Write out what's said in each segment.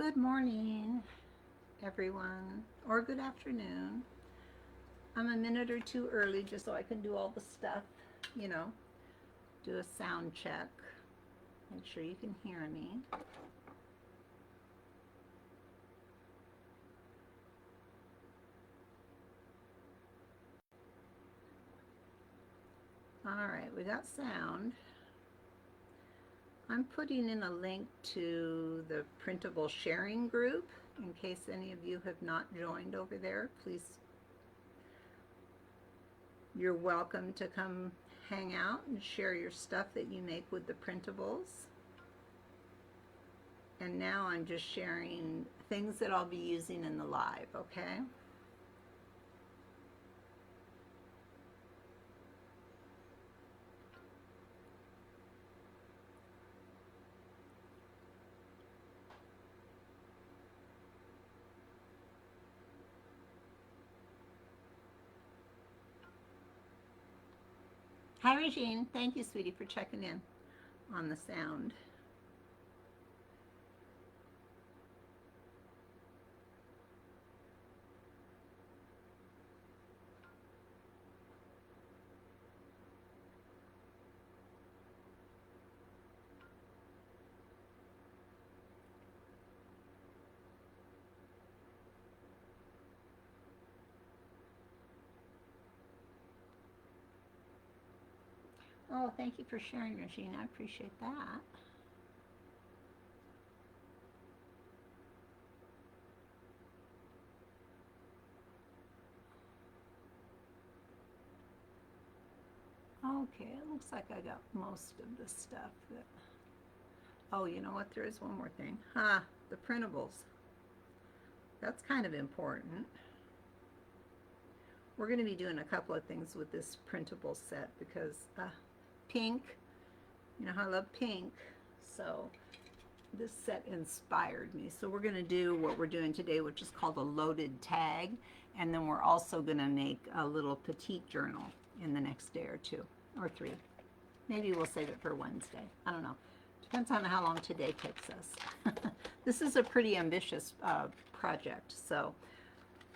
Good morning, everyone, or good afternoon. I'm a minute or two early just so I can do all the stuff, you know, do a sound check, make sure you can hear me. All right, we got sound. I'm putting in a link to the printable sharing group in case any of you have not joined over there. Please, you're welcome to come hang out and share your stuff that you make with the printables. And now I'm just sharing things that I'll be using in the live, okay? Hi, Regine. Thank you, sweetie, for checking in on the sound. Oh, thank you for sharing, Regine. I appreciate that. Okay, it looks like I got most of the stuff that... Oh, you know what? There is one more thing. The printables. That's kind of important. We're going to be doing a couple of things with this printable set because pink, you know how I love pink, so this set inspired me. So we're going to do what we're doing today, which is called a loaded tag, and then we're also going to make a little petite journal in the next day or two or three. Maybe we'll save it for Wednesday. I don't know. Depends on how long today takes us. This is a pretty ambitious project. So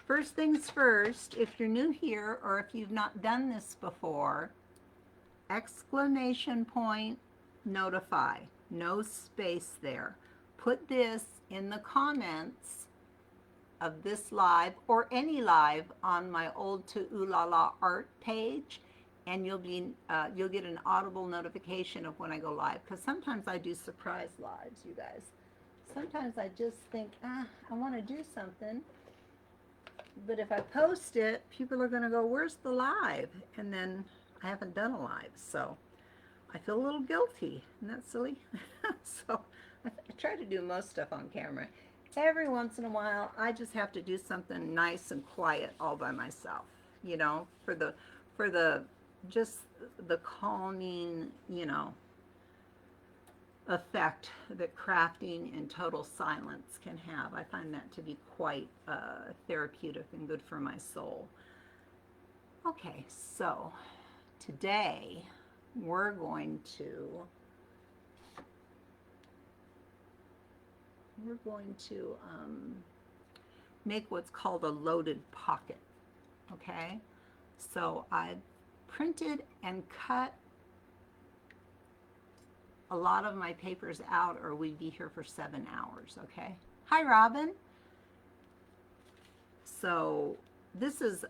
first things first, if you're new here or if you've not done this before, exclamation point, notify. No space there. Put this in the comments of this live or any live on my Old to Ooh La La art page, and you'll get an audible notification of when I go live. Because sometimes I do surprise lives, you guys. Sometimes I just think, I want to do something, but if I post it, people are going to go, "Where's the live?" And then I haven't done a live, so I feel a little guilty. Isn't that silly? So I try to do most stuff on camera. Every once in a while, I just have to do something nice and quiet all by myself, you know, for the just the calming, you know, effect that crafting in total silence can have. I find that to be quite therapeutic and good for my soul. Okay, so today we're going to make what's called a loaded pocket. Okay, so I printed and cut a lot of my papers out or we'd be here for 7 hours. Okay, hi Robin. So this is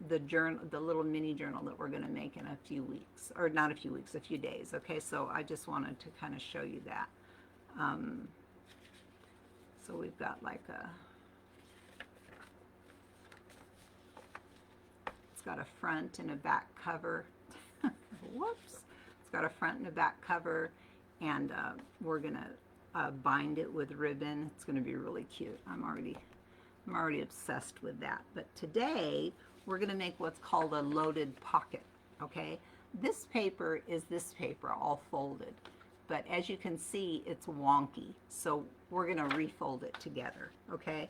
the journal, the little mini journal that we're going to make in a few weeks, or not a few weeks, a few days. Okay, so I just wanted to kind of show you that. So we've got like it's got a front and a back cover. Whoops. It's got a front and a back cover, and we're going to bind it with ribbon. It's going to be really cute. I'm already obsessed with that. But today we're going to make what's called a loaded pocket. Okay, this paper is this paper all folded, but as you can see, it's wonky, so we're going to refold it together. Okay,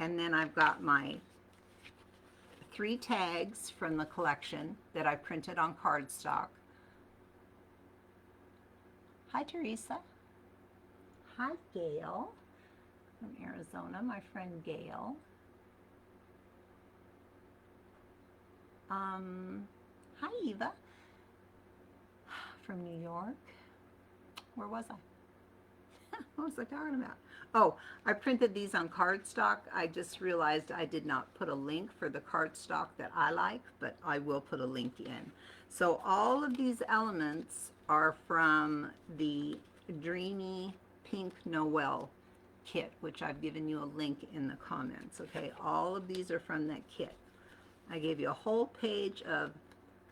and then I've got my 3 tags from the collection that I printed on cardstock. Hi Teresa. Hi Gail. from Arizona, my friend Gail. Hi, Eva, from New York. Where was I? What was I talking about? Oh, I printed these on cardstock. I just realized I did not put a link for the cardstock that I like, but I will put a link in. So all of these elements are from the Dreamy Pink Noel kit, which I've given you a link in the comments, okay? All of these are from that kit. I gave you a whole page of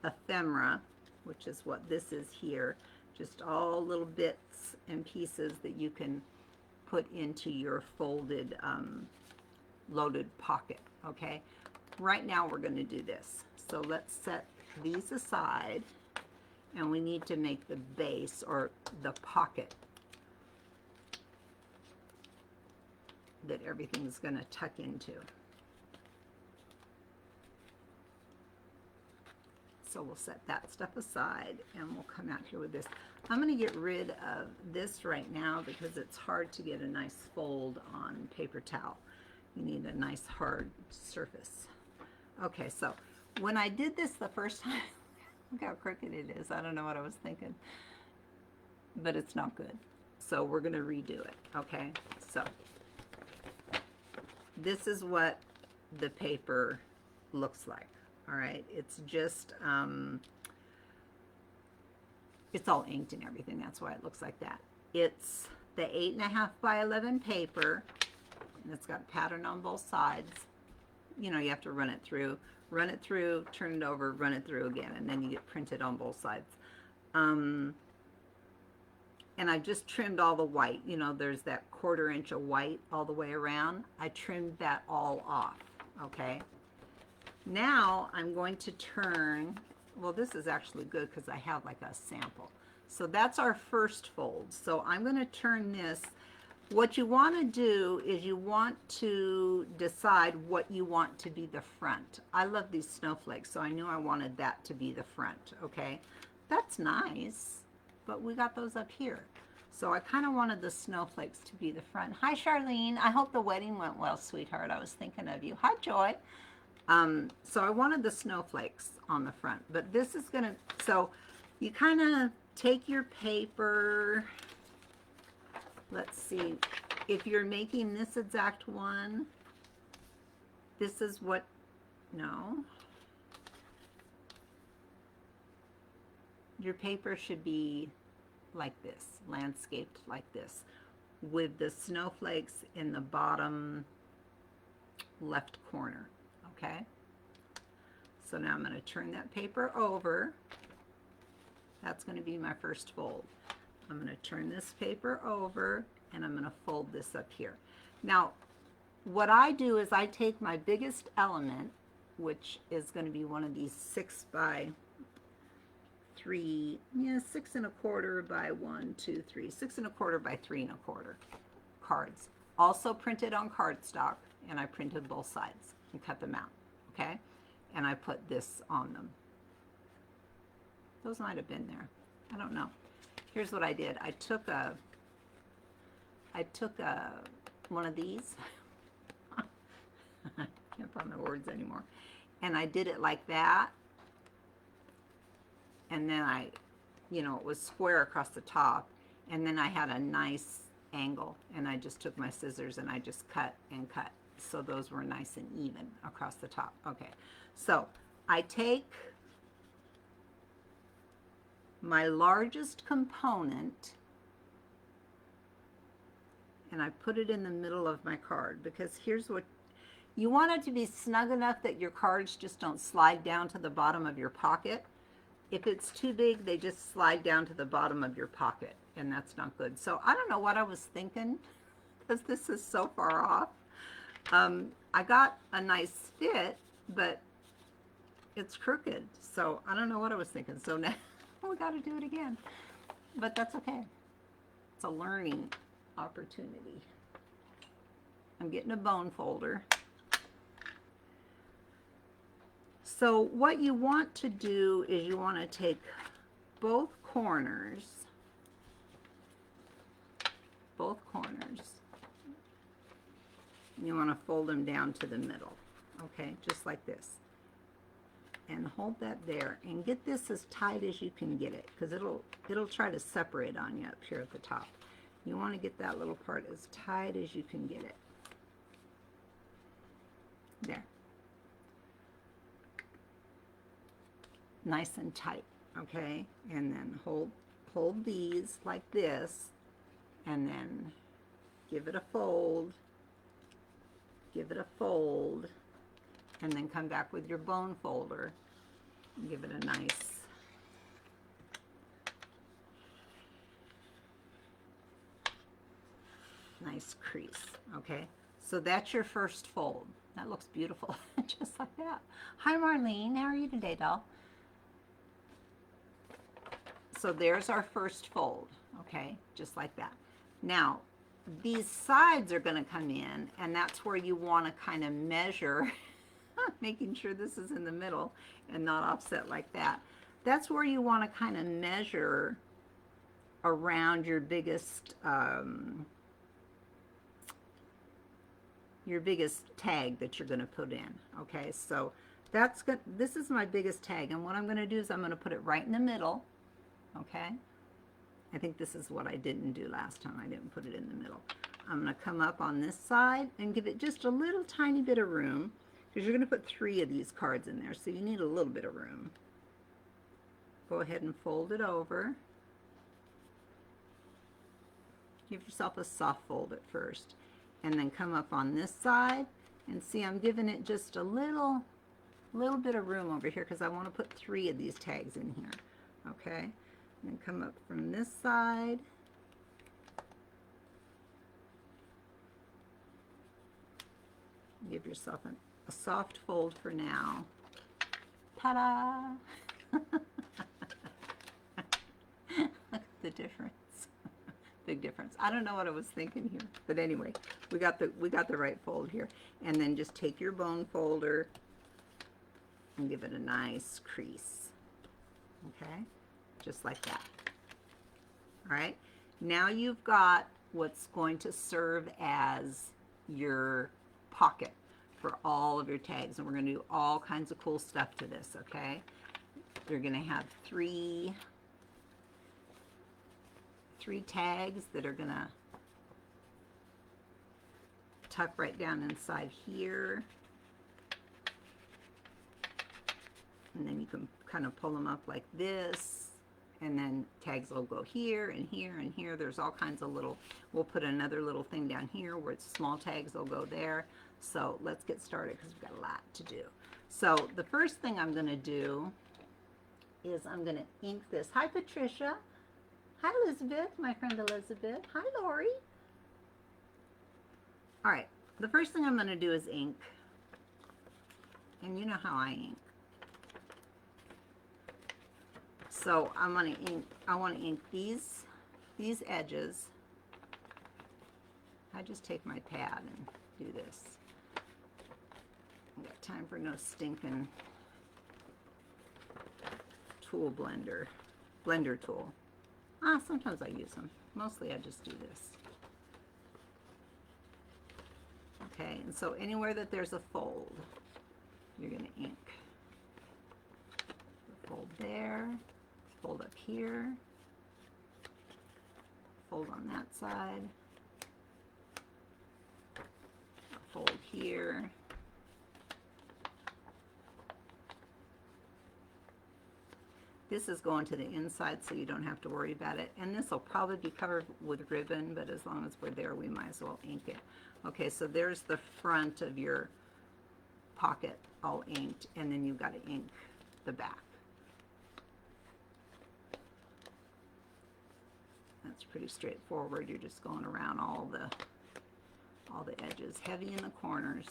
ephemera, which is what this is here, just all little bits and pieces that you can put into your folded loaded pocket, okay? Right now we're going to do this. So let's set these aside, and we need to make the base or the pocket that everything's going to tuck into. So we'll set that stuff aside and we'll come out here with this. I'm going to get rid of this right now because it's hard to get a nice fold on paper towel. You need a nice hard surface. Okay, so when I did this the first time, look how crooked it is. I don't know what I was thinking, but it's not good. So we're going to redo it, okay? So this is what the paper looks like. All right, it's just, it's all inked and everything. That's why it looks like that. It's the 8.5 by 11 paper, and it's got a pattern on both sides. You know, you have to run it through, turn it over, run it through again, and then you get printed on both sides. And I just trimmed all the white. You know, there's that 1/4 inch of white all the way around. I trimmed that all off, okay? Now I'm going to turn, well, this is actually good because I have like a sample. So that's our first fold. So I'm going to turn this. What you want to do is you want to decide what you want to be the front. I love these snowflakes, so I knew I wanted that to be the front, okay? That's nice, but we got those up here. So I kind of wanted the snowflakes to be the front. Hi, Charlene. I hope the wedding went well, sweetheart. I was thinking of you. Hi, Joy. So I wanted the snowflakes on the front, but this is gonna, so you kind of take your paper, let's see, if you're making this exact one, this is what, no, your paper should be like this, landscaped like this, with the snowflakes in the bottom left corner. Okay, so now I'm going to turn that paper over. That's going to be my first fold. I'm going to turn this paper over and I'm going to fold this up here. Now, what I do is I take my biggest element, which is going to be one of these 6 by 3, yeah, 6 1/4 by 1, 2, 3, 6 1/4 by 3 1/4 cards. Also printed on cardstock, and I printed both sides and cut them out, okay? And I put this on them. Those might have been there. I don't know. Here's what I did. I took one of these. I can't find my words anymore. And I did it like that. And then you know, it was square across the top. And then I had a nice angle. And I just took my scissors and I just cut and cut. So those were nice and even across the top. Okay, so I take my largest component and I put it in the middle of my card, because here's what you want it to be: snug enough that your cards just don't slide down to the bottom of your pocket. If it's too big, they just slide down to the bottom of your pocket, and that's not good. So I don't know what I was thinking, because this is so far off. I got a nice fit, but it's crooked. So I don't know what I was thinking. So now we got to do it again. But that's okay. It's a learning opportunity. I'm getting a bone folder. So what you want to do is you want to take both corners, You want to fold them down to the middle, okay, just like this. And hold that there and get this as tight as you can get it, because it'll try to separate on you up here at the top. You want to get that little part as tight as you can get it. There. Nice and tight, okay? And then hold these like this, and then give it a fold, give it a fold, and then come back with your bone folder and give it a nice crease, okay? So that's your first fold. That looks beautiful, just like that. Hi, Marlene. How are you today, doll? So there's our first fold, okay? Just like that. Now, these sides are going to come in, and that's where you want to kind of measure, making sure this is in the middle and not offset like that. That's where you want to kind of measure around your biggest tag that you're going to put in. Okay, so that's good. This is my biggest tag, and what I'm going to do is I'm going to put it right in the middle. Okay, I think this is what I didn't do last time. I didn't put it in the middle. I'm going to come up on this side and give it just a little tiny bit of room, because you're going to put 3 of these cards in there, so you need a little bit of room. Go ahead and fold it over. Give yourself a soft fold at first, and then come up on this side, and see I'm giving it just a little bit of room over here, because I want to put 3 of these tags in here. Okay, and then come up from this side. Give yourself a soft fold for now. Ta-da! Look at the difference. Big difference. I don't know what I was thinking here, but anyway, we got the right fold here. And then just take your bone folder and give it a nice crease. Okay, just like that. All right, now you've got what's going to serve as your pocket for all of your tags, and we're going to do all kinds of cool stuff to this. Okay, you're going to have three tags that are going to tuck right down inside here, and then you can kind of pull them up like this, and then tags will go here and here and here. There's all kinds of little, we'll put another little thing down here where it's small tags will go there. So let's get started, because we've got a lot to do. So the first thing I'm going to do is I'm going to ink this. Hi, Patricia. Hi, Elizabeth, my friend Elizabeth. Hi, Lori. All right, the first thing I'm going to do is ink. And you know how I ink. So I'm going to ink, I want to ink these edges. I just take my pad and do this. I've got time for no stinking tool blender tool. Sometimes I use them. Mostly I just do this. Okay, and so anywhere that there's a fold, you're going to ink. Fold there, fold up here, fold on that side, fold here. This is going to the inside, so you don't have to worry about it. And this will probably be covered with ribbon, but as long as we're there, we might as well ink it. Okay, so there's the front of your pocket all inked, and then you've got to ink the back. That's pretty straightforward. You're just going around all the edges, heavy in the corners.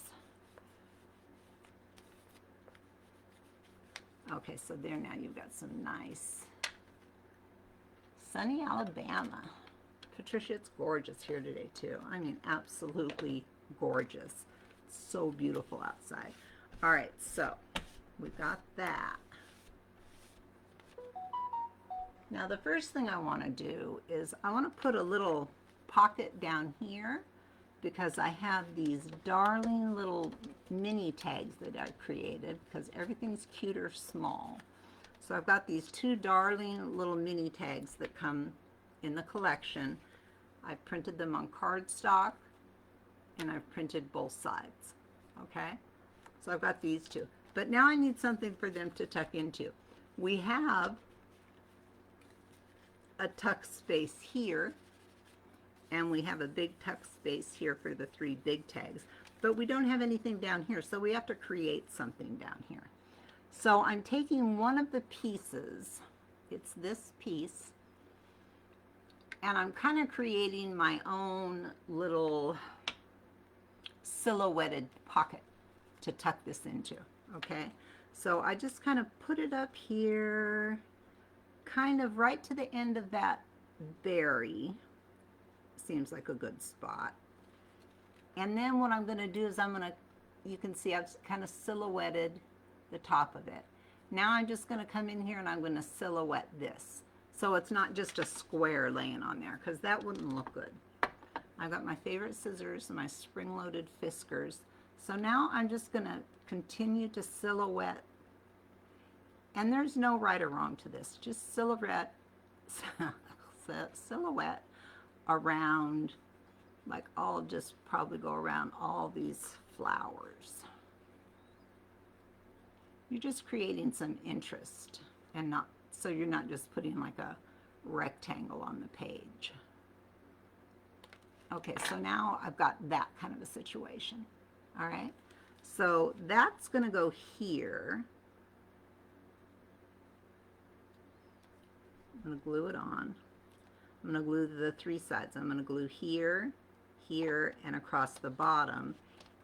Okay, so there, now you've got some nice sunny Alabama. Patricia, it's gorgeous here today too. I mean, absolutely gorgeous. It's so beautiful outside. All right, so we got that. Now the first thing I want to do is I want to put a little pocket down here because I have these darling little mini tags that I created because everything's cute or small. So I've got these two darling little mini tags that come in the collection. I printed them on cardstock and I've printed both sides. Okay, so I've got these two. But now I need something for them to tuck into. We have a tuck space here, and we have a big tuck space here for the three big tags, but we don't have anything down here, so we have to create something down here. So I'm taking one of the pieces, it's this piece, and I'm kind of creating my own little silhouetted pocket to tuck this into. Okay, so I just kind of put it up here, kind of right to the end of that berry. Seems like a good spot. And then what I'm going to do is you can see I've kind of silhouetted the top of it. Now I'm just going to come in here and I'm going to silhouette this. So it's not just a square laying on there, because that wouldn't look good. I've got my favorite scissors and my spring-loaded Fiskars. So now I'm just going to continue to silhouette. And there's no right or wrong to this. Just silhouette around, like I'll just probably go around all these flowers. You're just creating some interest, and not so you're not just putting like a rectangle on the page. Okay, so now I've got that kind of a situation. All right, so that's going to go here. I'm going to glue it on. I'm going to glue the three sides. I'm going to glue here, here, and across the bottom.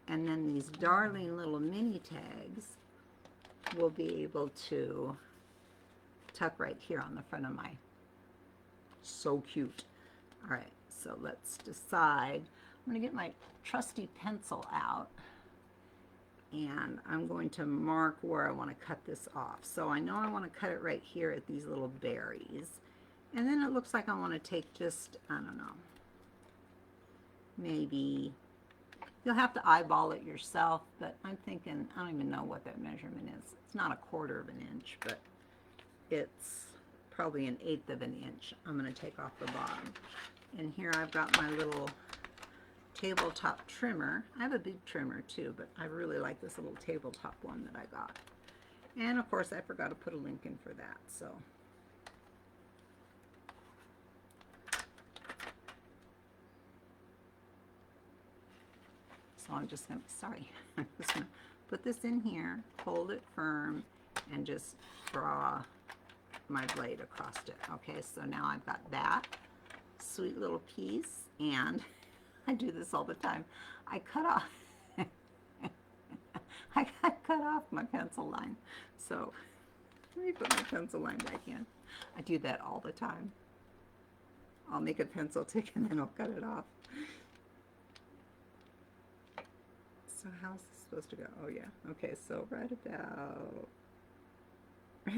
And then these darling little mini tags will be able to tuck right here on the front of my, so cute. All right, so let's decide. I'm going to get my trusty pencil out, and I'm going to mark where I want to cut this off. So I know I want to cut it right here at these little berries. And then it looks like I want to take just, I don't know, maybe, you'll have to eyeball it yourself, but I'm thinking, I don't even know what that measurement is. It's not 1/4 of an inch, but it's probably 1/8 of an inch. I'm going to take off the bottom. And here I've got my little tabletop trimmer. I have a big trimmer too, but I really like this little tabletop one that I got. And of course I forgot to put a link in for that, so. So I'm just going to, I'm just going to put this in here, hold it firm, and just draw my blade across it. Okay, so now I've got that sweet little piece, and I do this all the time. I cut off, I cut off my pencil line. So let me put my pencil line back in. I do that all the time. I'll make a pencil tick and then I'll cut it off. So how's this supposed to go? Oh yeah. Okay, so right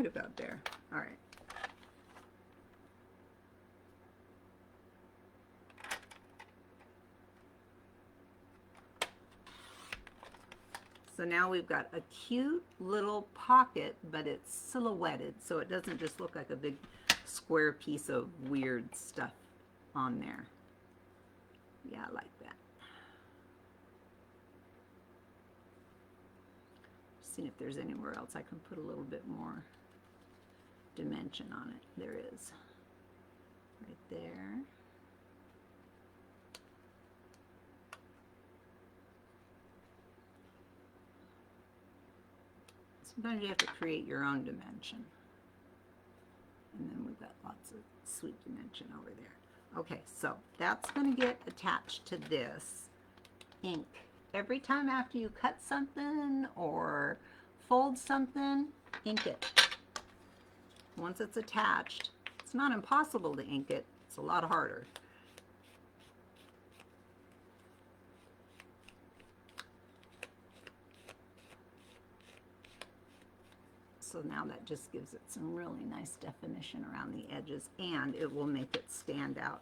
about there. All right. So now we've got a cute little pocket, but it's silhouetted, so it doesn't just look like a big square piece of weird stuff on there. Yeah, I like that. Seeing if there's anywhere else I can put a little bit more dimension on it. There is. Right there. Sometimes you have to create your own dimension. And then we've got lots of sweet dimension over there. Okay, so that's going to get attached to this ink. Every time after you cut something or fold something, ink it. Once it's attached, it's not impossible to ink it. It's a lot harder. So now that just gives it some really nice definition around the edges, and it will make it stand out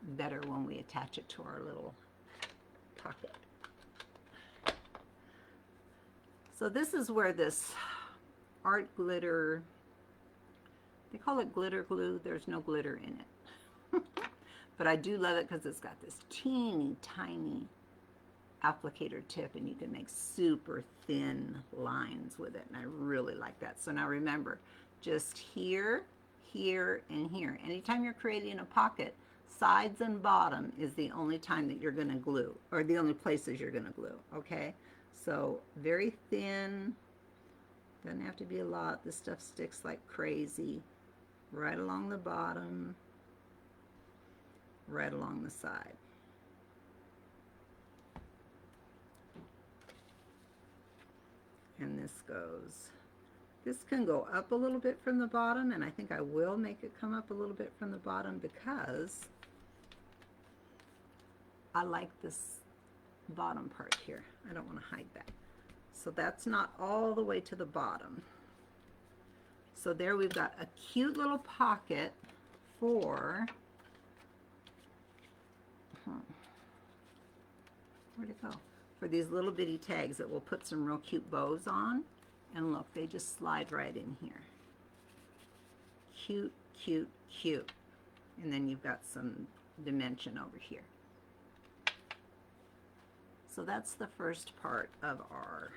better when we attach it to our little pocket. So this is where this art glitter, they call it glitter glue. There's no glitter in it. But I do love it because it's got this teeny tiny applicator tip, and you can make super thin lines with it, and I really like that. So now remember, just here, here, and here. Anytime you're creating a pocket, sides and bottom is the only time that you're going to glue, or the only places you're going to glue, okay? So very thin, doesn't have to be a lot. This stuff sticks like crazy. Right along the bottom, right along the side. And this goes, this can go up a little bit from the bottom, and I think I will make it come up a little bit from the bottom because I like this bottom part here. I don't want to hide that. So that's not all the way to the bottom. So there we've got a cute little pocket for, where'd it go? For these little bitty tags that we'll put some real cute bows on. And look, they just slide right in here. Cute, cute, cute. And then you've got some dimension over here. So that's the first part of our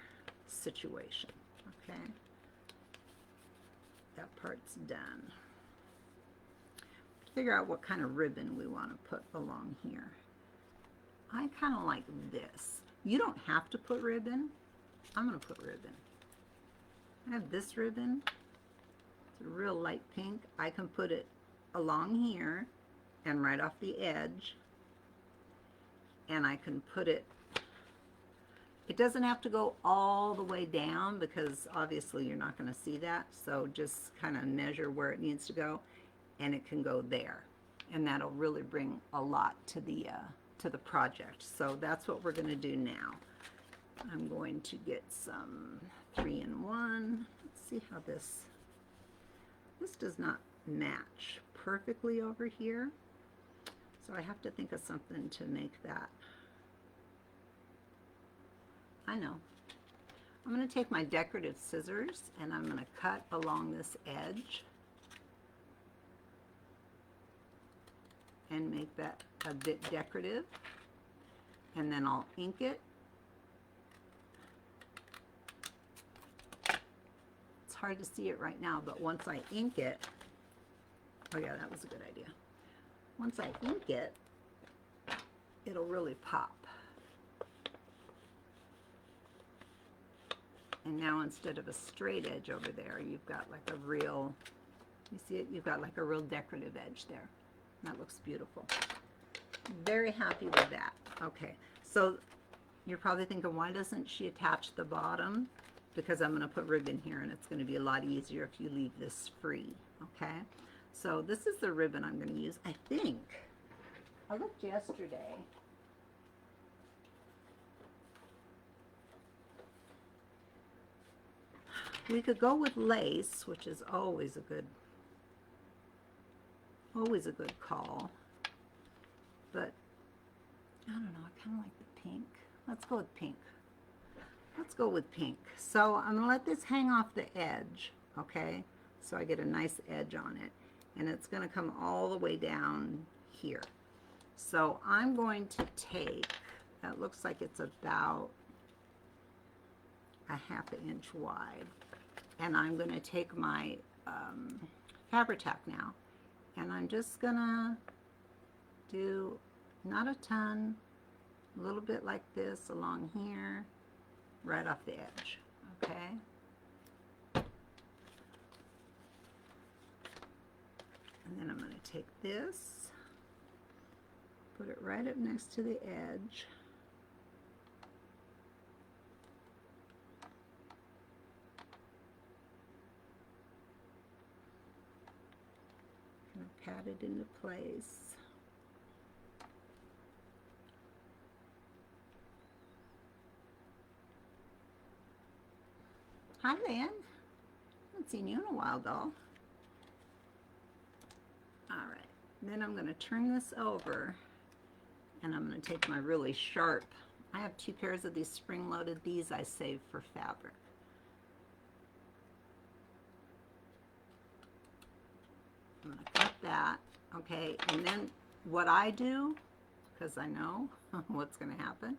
situation, okay? That part's done. Figure out what kind of ribbon we want to put along here. I kind of like this. You don't have to put ribbon. I'm going to put ribbon. I have this ribbon. It's a real light pink. I can put it along here and right off the edge. And I can put it, it doesn't have to go all the way down because obviously you're not going to see that. So just kind of measure where it needs to go, and it can go there. And that'll really bring a lot to the project. So that's what we're going to do now. I'm going to get some 3-in-1. Let's see how this does not match perfectly over here. So I have to think of something to make that. I know. I'm going to take my decorative scissors and I'm going to cut along this edge and make that a bit decorative, and then I'll ink it. It's hard to see it right now, but once I ink it, oh yeah, that was a good idea. Once I ink it, it'll really pop. And now instead of a straight edge over there, you've got like a real, you see it? You've got like a real decorative edge there. That looks beautiful. Very happy with that. Okay, so you're probably thinking, why doesn't she attach the bottom? Because I'm going to put ribbon here, and it's going to be a lot easier if you leave this free. Okay, so this is the ribbon I'm going to use. I think I looked yesterday. We could go with lace, which is always a good call. But I don't know, I kind of like the pink. Let's go with pink. Let's go with pink. So I'm going to let this hang off the edge, okay? So I get a nice edge on it. And it's going to come all the way down here. So I'm going to take, that looks like it's about a 1/2 inch wide. And I'm going to take my Fabri-Tac now. And I'm just going to do, not a ton, a little bit like this along here, right off the edge, okay? And then I'm going to take this, put it right up next to the edge. Pat it into place. Hi, Lan. Haven't seen you in a while, doll. All right, then I'm going to turn this over, and I'm going to take my really sharp I have 2 pairs of these spring-loaded. These I save for fabric. I'm going to cut that, okay, and then what I do, because I know what's going to happen,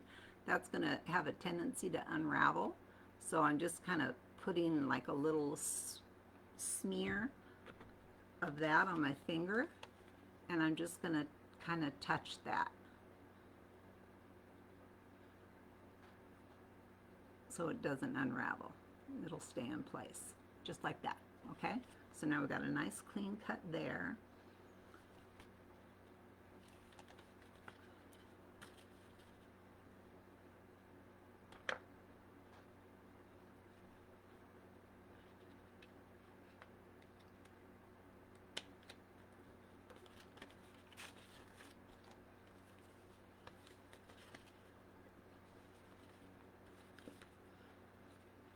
that's going to have a tendency to unravel, so I'm just kind of putting like a little smear of that on my finger, and I'm just going to kind of touch that so it doesn't unravel. It'll stay in place, just like that, okay? So now we've got a nice clean cut there.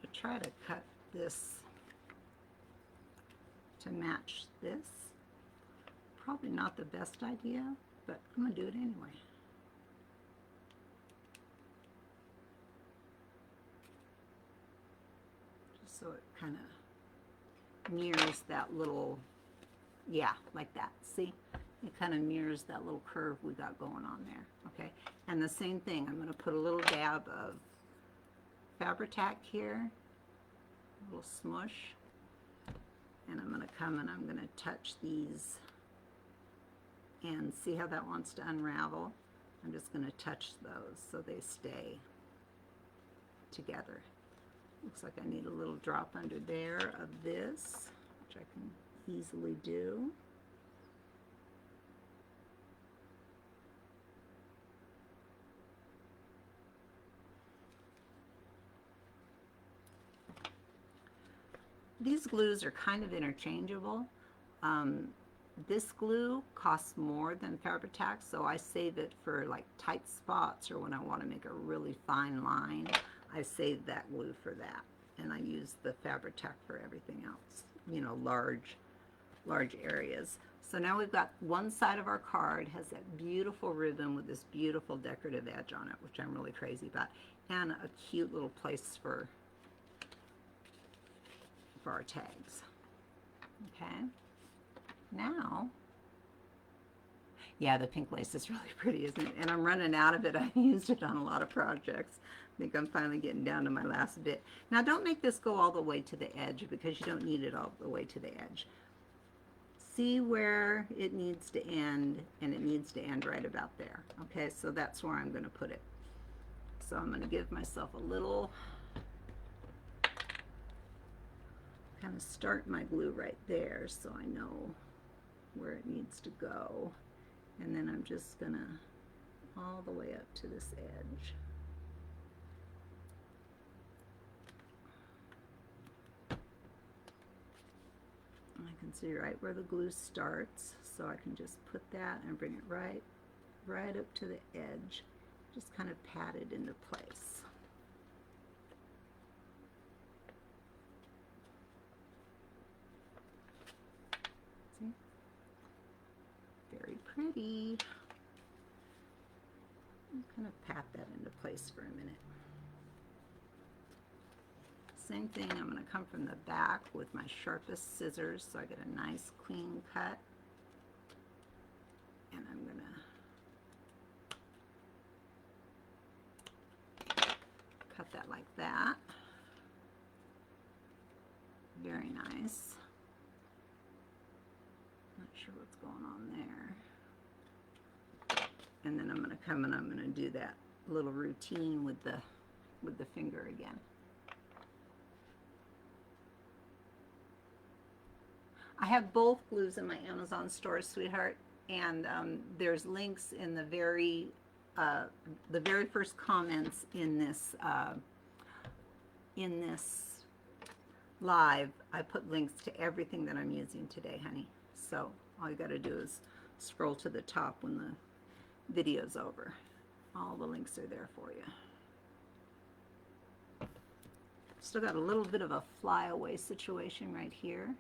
To try to cut this to match this. Probably not the best idea, but I'm going to do it anyway. Just so it kind of mirrors that little, yeah, like that. See? It kind of mirrors that little curve we got going on there. Okay? And the same thing, I'm going to put a little dab of Fabri-Tac here, a little smush. And I'm going to come and I'm going to touch these and see how that wants to unravel. I'm just going to touch those so they stay together. Looks like I need a little drop under there of this, which I can easily do. These glues are kind of interchangeable. This glue costs more than Fabri-Tac, so I save it for like tight spots or when I want to make a really fine line. I save that glue for that, and I use the Fabri-Tac for everything else, you know, large areas. So now we've got one side of our card has that beautiful ribbon with this beautiful decorative edge on it, which I'm really crazy about, and a cute little place for our tags. Okay, now, yeah, the pink lace is really pretty, isn't it? And I'm running out of it. I've used it on a lot of projects. I think I'm finally getting down to my last bit. Now, don't make this go all the way to the edge because you don't need it all the way to the edge. See where it needs to end, and it needs to end right about there. Okay, so that's where I'm going to put it. So I'm going to give myself a little, kind of start my glue right there so I know where it needs to go, and then I'm just gonna all the way up to this edge. And I can see right where the glue starts, so I can just put that and bring it right up to the edge, just kind of pat it into place. Very pretty. I'm kind of pat that into place for a minute. Same thing, I'm going to come from the back with my sharpest scissors so I get a nice clean cut. And I'm going to cut that like that. Very nice. Not sure what's going on there. And then I'm going to come and I'm going to do that little routine with the finger again. I have both glues in my Amazon store, sweetheart, and there's links in the very first comments in this live. I put links to everything that I'm using today, honey. So all you got to do is scroll to the top when the video's over. All the links are there for you. Still got a little bit of a flyaway situation right here.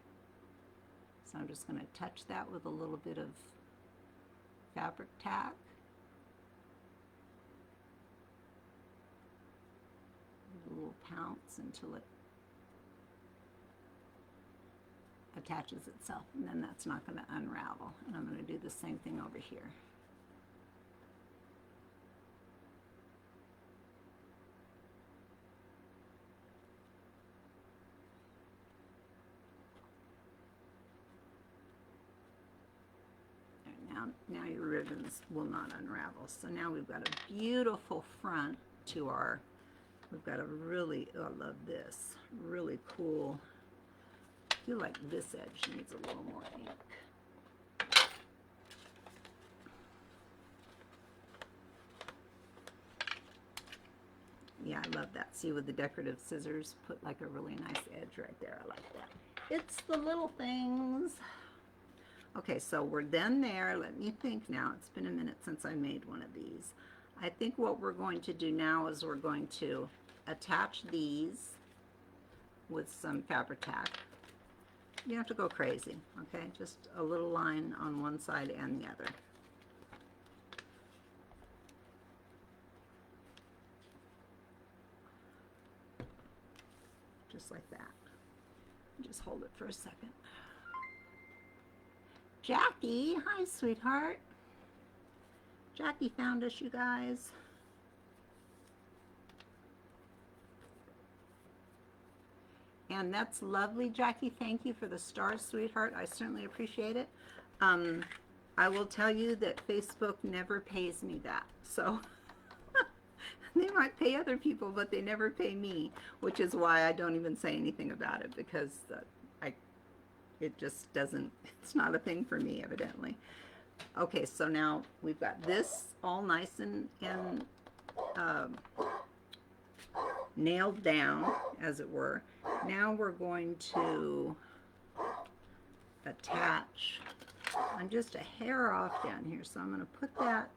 So I'm just going to touch that with a little bit of Fabri-Tac. little pounce until it attaches itself, and then that's not going to unravel. And I'm going to do the same thing over here. Now your ribbons will not unravel. So now we've got a beautiful front to our, we've got a really, oh, I love this, really cool. I feel like this edge needs a little more ink. Yeah, I love that. See, with the decorative scissors, put like a really nice edge right there. I like that. It's the little things. Okay, so we're done there. Let me think now. It's been a minute since I made one of these. I think what we're going to do now is we're going to attach these with some Fabri-Tac. You don't have to go crazy, okay? Just a little line on one side and the other. Just like that. Just hold it for a second. Jackie, hi sweetheart. Jackie found us, you guys. And that's lovely, Jackie. Thank you for the stars, sweetheart. I certainly appreciate it. I will tell you that Facebook never pays me that. So they might pay other people, but they never pay me, which is why I don't even say anything about it, because it just doesn't, it's not a thing for me, evidently. Okay, so now we've got this all nice and nailed down, as it were. Now we're going to attach, I'm just a hair off down here, so I'm going to put that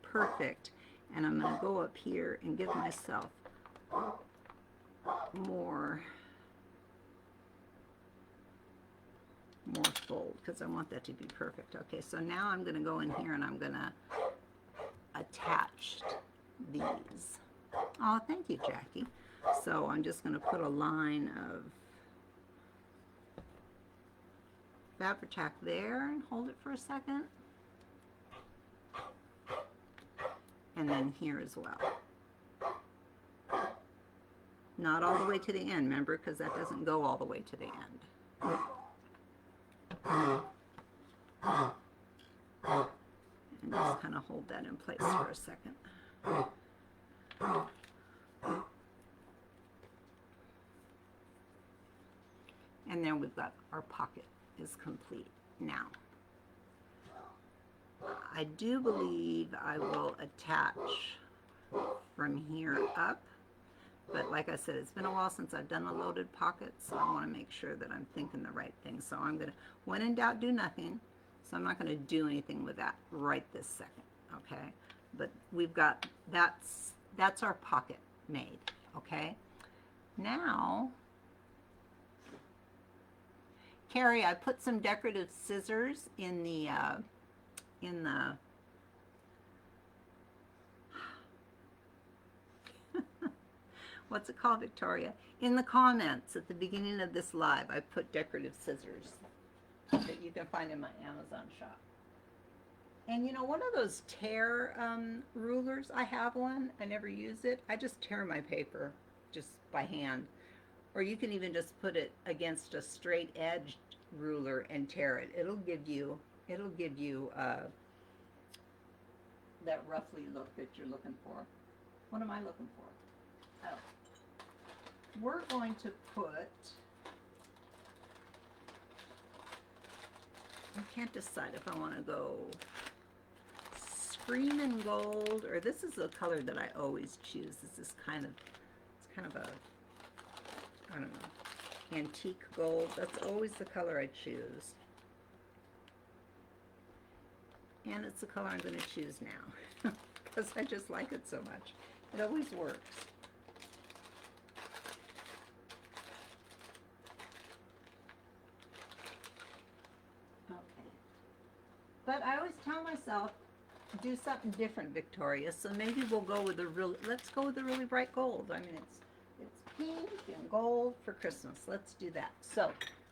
perfect, and I'm going to go up here and give myself more fold, because I want that to be perfect. Okay, so now I'm going to go in here and I'm going to attach these. Oh, thank you, Jackie. So I'm just going to put a line of Fabri-Tac there and hold it for a second. And then here as well. Not all the way to the end, remember, because that doesn't go all the way to the end. And just kind of hold that in place for a second. And then we've got our pocket is complete. Now, I do believe I will attach from here up, but like I said, it's been a while since I've done a loaded pocket, so I want to make sure that I'm thinking the right thing. So I'm going to, when in doubt, do nothing. So I'm not going to do anything with that right this second, okay? But we've got, that's our pocket made, okay? Now, Carrie, I put some decorative scissors in the what's it called, Victoria? In the comments at the beginning of this live, I put decorative scissors that you can find in my Amazon shop. And you know, one of those tear rulers, I have one. I never use it. I just tear my paper just by hand. Or you can even just put it against a straight edged ruler and tear it. It'll give you that roughly look that you're looking for. What am I looking for? Oh. We're going to put, I can't decide if I want to go Screaming Gold, or this is a color that I always choose. This is kind of, it's kind of a, I don't know, antique gold. That's always the color I choose. And it's the color I'm going to choose now because I just like it so much. It always works. Okay. But I always tell myself, do something different, Victoria. So maybe we'll go with a really, let's go with a really bright gold. I mean, it pink and gold for Christmas. Let's do that. So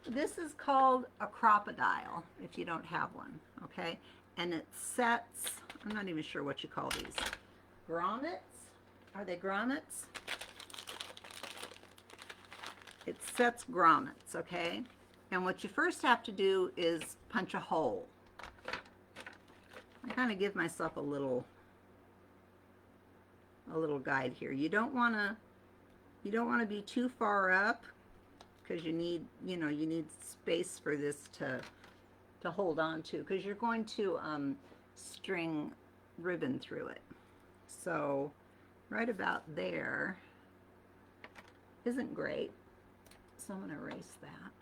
this is called a crocodile if you don't have one, okay? And it sets, I'm not even sure what you call these. Grommets? Are they grommets? It sets grommets, okay? And what you first have to do is punch a hole. I kind of give myself a little guide here. You don't want to be too far up because you need, you need space for this to hold on to, because you're going to string ribbon through it. So right about there isn't great. So I'm going to erase that.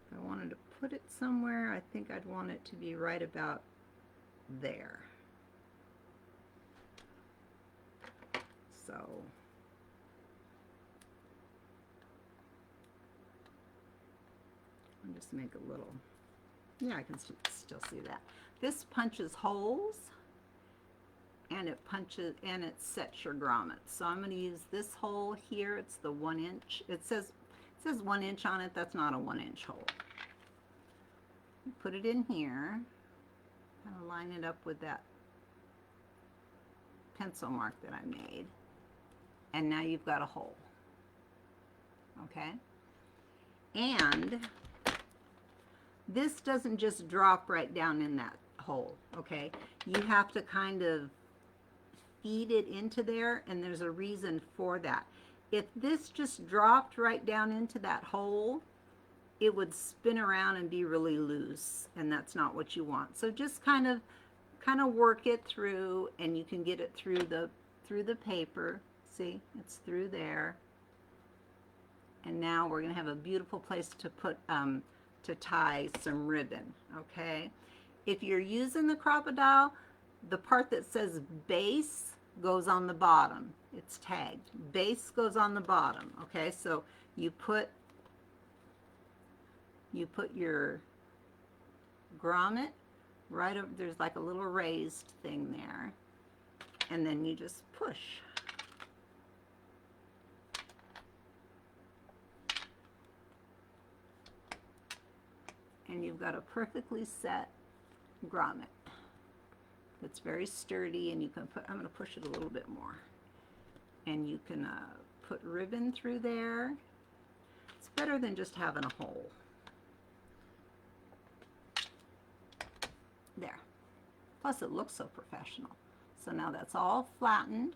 If I wanted to put it somewhere, I think I'd want it to be right about there. So I'll just make a little, yeah, I can still see that. This punches holes, and it punches, and it sets your grommets. So I'm going to use this hole here. It's the 1 inch. It says 1 inch on it. That's not a 1 inch hole. Put it in here. Kind of line it up with that pencil mark that I made. And now you've got a hole. Okay? And this doesn't just drop right down in that hole. Okay? You have to kind of feed it into there, and there's a reason for that. If this just dropped right down into that hole, it would spin around and be really loose, and that's not what you want. So just kind of work it through, and you can get it through the paper. See, it's through there. And now we're going to have a beautiful place to put to tie some ribbon. Okay, if you're using the crocodile, the part that says base goes on the bottom. It's tagged. Base goes on the bottom. Okay, so you put your grommet right over, there's like a little raised thing there, and then you just push. And you've got a perfectly set grommet. It's very sturdy, and you can put, I'm going to push it a little bit more, and you can put ribbon through there. It's better than just having a hole. There. Plus it looks so professional. So now that's all flattened,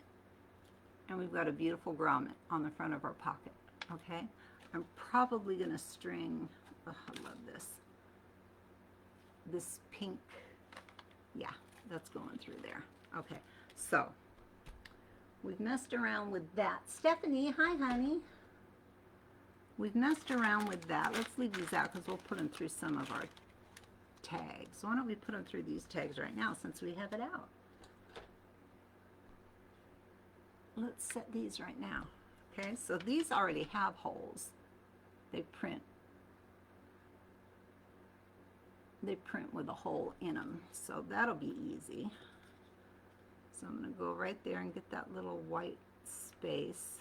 and we've got a beautiful grommet on the front of our pocket. Okay, I'm probably going to string, oh, I love this pink, yeah, that's going through there. Okay, so we've messed around with that. Stephanie, hi honey. We've messed around with that. Let's leave these out because we'll put them through some of our tags. So why don't we put them through these tags right now since we have it out. Let's set these right now. Okay, so these already have holes. They print with a hole in them, so that'll be easy. So I'm going to go right there and get that little white space.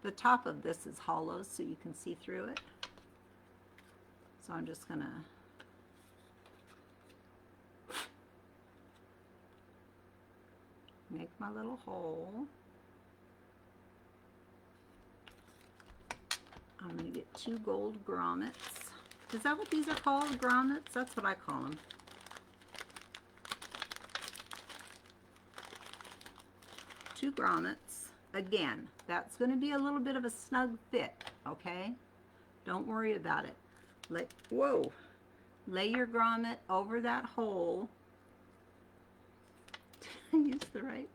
The top of this is hollow, so you can see through it. So I'm just going to make my little hole. I'm going to get 2 gold grommets. Is that what these are called? Grommets? That's what I call them. Two grommets. Again, that's going to be a little bit of a snug fit, okay? Don't worry about it. Lay your grommet over that hole. Did I use the right?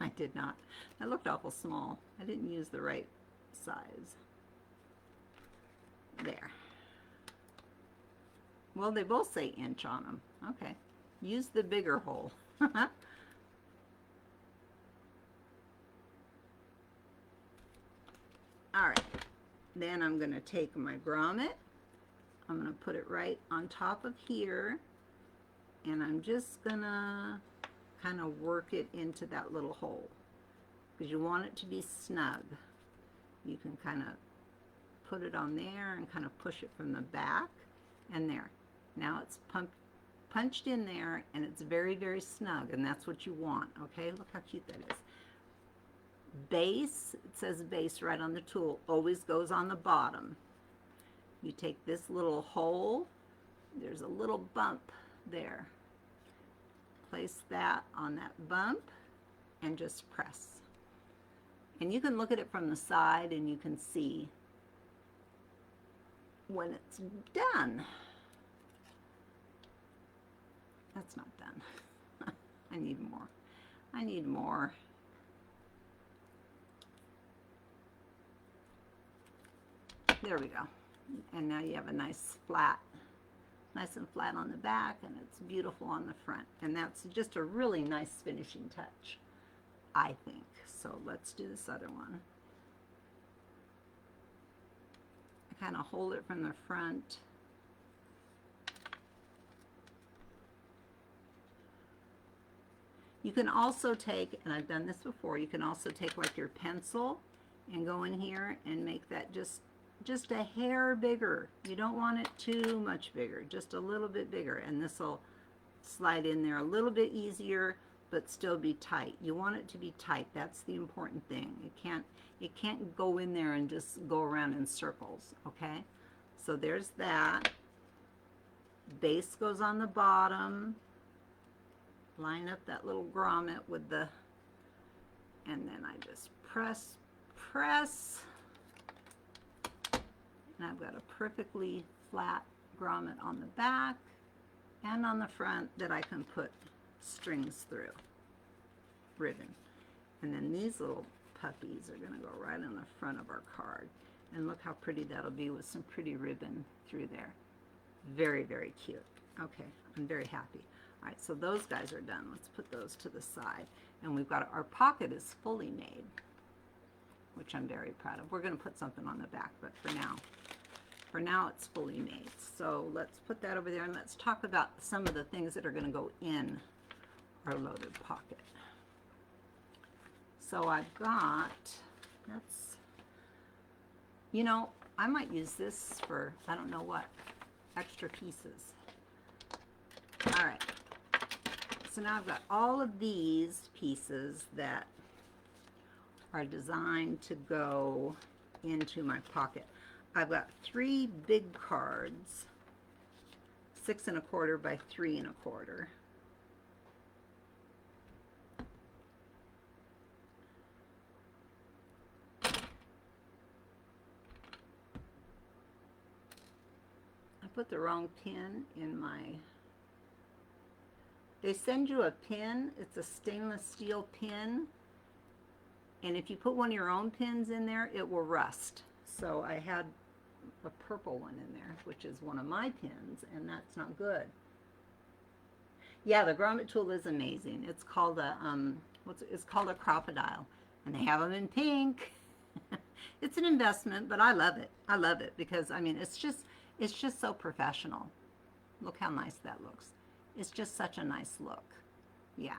I did not. That looked awful small. I didn't use the right size. There. Well, they both say inch on them. Okay. Use the bigger hole. All right. then I'm going to take my grommet, I'm going to put it right on top of here, and I'm just going to kind of work it into that little hole because you want it to be snug. You can kind of put it on there and kind of push it from the back, and there. Now it's punched in there, and it's very, very snug, and that's what you want, okay? Look how cute that is. Base, it says base right on the tool, always goes on the bottom. You take this little hole, there's a little bump there. Place that on that bump and just press. And you can look at it from the side and you can see when it's done. That's not done. I need more. I need more. There we go. And now you have a nice and flat on the back, and it's beautiful on the front. And that's just a really nice finishing touch, I think. So let's do this other one. I kind of hold it from the front. You can also take, and I've done this before, you can also take like your pencil and go in here and make that just a hair bigger. You don't want it too much bigger, just a little bit bigger, and this will slide in there a little bit easier but still be tight. You want it to be tight. That's the important thing. It can't go in there and just go around in circles, okay? So there's that. Base goes on the bottom. Line up that little grommet with the, and then I just press, and I've got a perfectly flat grommet on the back and on the front that I can put strings through, ribbon. And then these little puppies are going to go right on the front of our card. And look how pretty that'll be with some pretty ribbon through there. Very, very cute. Okay, I'm very happy. All right, so those guys are done. Let's put those to the side. And we've got, our pocket is fully made, which I'm very proud of. We're going to put something on the back, but for now it's fully made. So let's put that over there, and let's talk about some of the things that are going to go in our loaded pocket. So I've got, that's, you know, I might use this for, I don't know what, extra pieces. All right. So now I've got all of these pieces that are designed to go into my pocket. I've got 3 big cards, 6 1/4 by 3 1/4. I put the wrong pin in my, they send you a pin, it's a stainless steel pin, and if you put one of your own pins in there, it will rust. So I had a purple one in there, which is one of my pins, and that's not good. Yeah, the grommet tool is amazing. It's called a it's called a crocodile, and they have them in pink. It's an investment, but I love it. I love it because I mean it's just so professional. Look how nice that looks. It's just such a nice look. Yeah.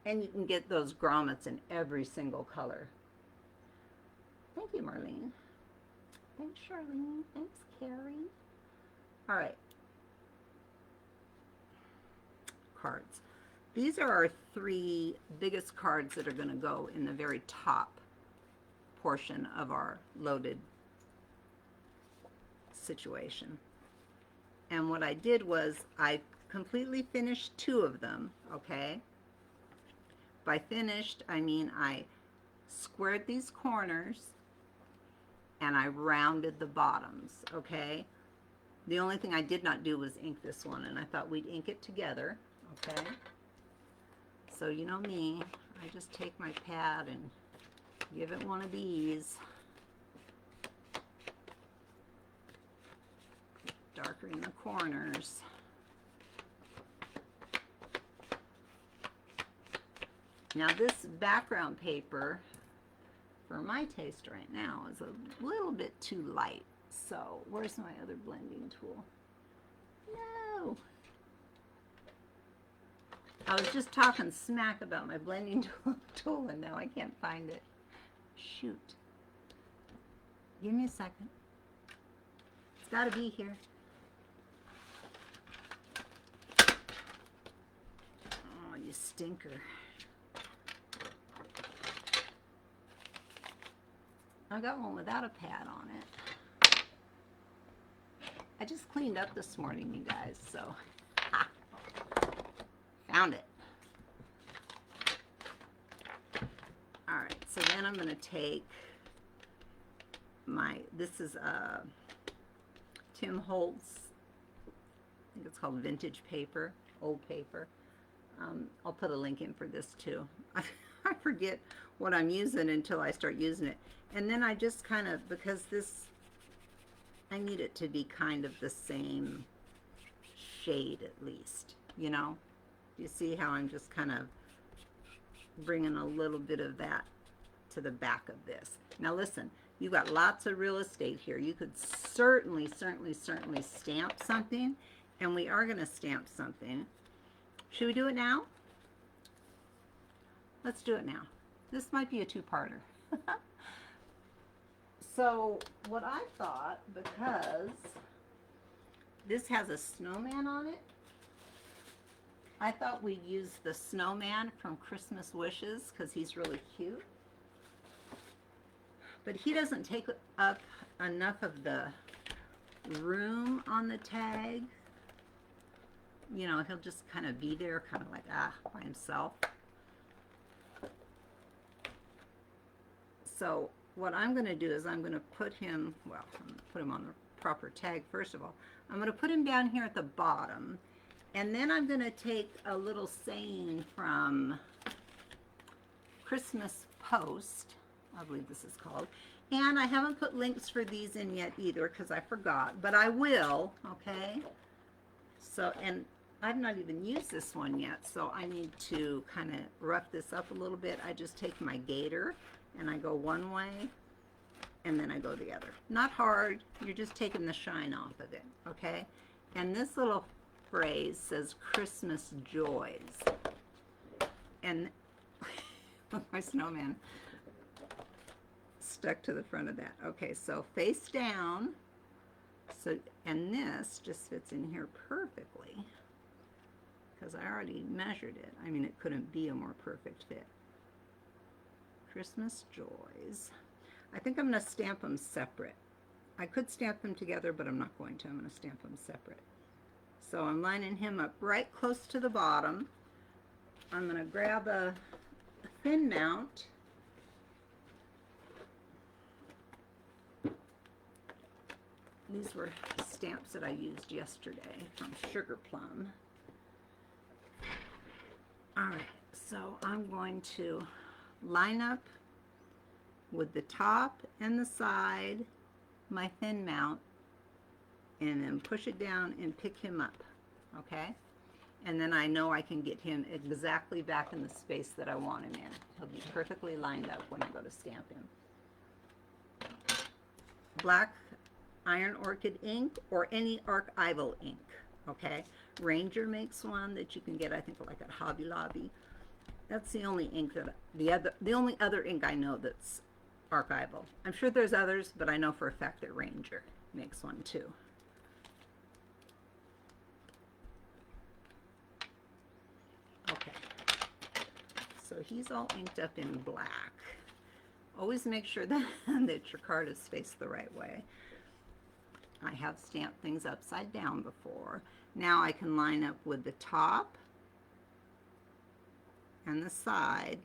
And you can get those grommets in every single color. Thank you, Marlene. Thanks, Charlene. Thanks, Carrie. All right. Cards. These are our 3 biggest cards that are going to go in the very top portion of our loaded situation. And what I did was I completely finished 2 of them, okay? By finished, I mean I squared these corners and I rounded the bottoms, okay? The only thing I did not do was ink this one, and I thought we'd ink it together, okay? So you know me, I just take my pad and give it one of these. Darker in the corners. Now this background paper, for my taste right now, is a little bit too light. So where's my other blending tool? No. I was just talking smack about my blending tool and now I can't find it. Shoot. Give me a second. It's got to be here. Oh, you stinker. I got one without a pad on it. I just cleaned up this morning, you guys, so found it. All right, so then I'm going to take this is Tim Holtz, I think it's called vintage paper, old paper. I'll put a link in for this too. I forget what I'm using until I start using it. And then I just kind of, because I need it to be kind of the same shade at least, you know? You see how I'm just kind of bringing a little bit of that to the back of this. Now listen, you've got lots of real estate here. You could certainly stamp something, and we are going to stamp something. Should we do it now? Let's do it now. This might be a two-parter. So what I thought, because this has a snowman on it, I thought we'd use the snowman from Christmas Wishes because he's really cute. But he doesn't take up enough of the room on the tag. You know, he'll just kind of be there, kind of like, by himself. So what I'm going to do is I'm going to put him, well, I'm going to put him on the proper tag first of all. I'm going to put him down here at the bottom. And then I'm going to take a little saying from Christmas Post, I believe this is called. And I haven't put links for these in yet either because I forgot, but I will, okay? So, and I've not even used this one yet, so I need to kind of rough this up a little bit. I just take my gator and I go one way and then I go the other. Not hard, you're just taking the shine off of it, okay? And this little phrase says Christmas joys. And my snowman stuck to the front of that. Okay, so face down. So, and this just fits in here perfectly because I already measured it. I mean, it couldn't be a more perfect fit. Christmas joys. I think I'm going to stamp them separate. I could stamp them together, but I'm not going to. I'm going to stamp them separate. So I'm lining him up right close to the bottom. I'm going to grab a thin mount. These were stamps that I used yesterday from Sugar Plum. All right, so I'm going to line up with the top and the side, my thin mount, and then push it down and pick him up, okay? And then I know I can get him exactly back in the space that I want him in. He'll be perfectly lined up when I go to stamp him. Black Iron Orchid ink or any archival ink, okay? Ranger makes one that you can get, I think, like at Hobby Lobby. That's the only ink that, the only other ink I know that's archival. I'm sure there's others, but I know for a fact that Ranger makes one too. Okay, so he's all inked up in black. Always make sure that, that your card is faced the right way. I have stamped things upside down before. Now I can line up with the top and the side,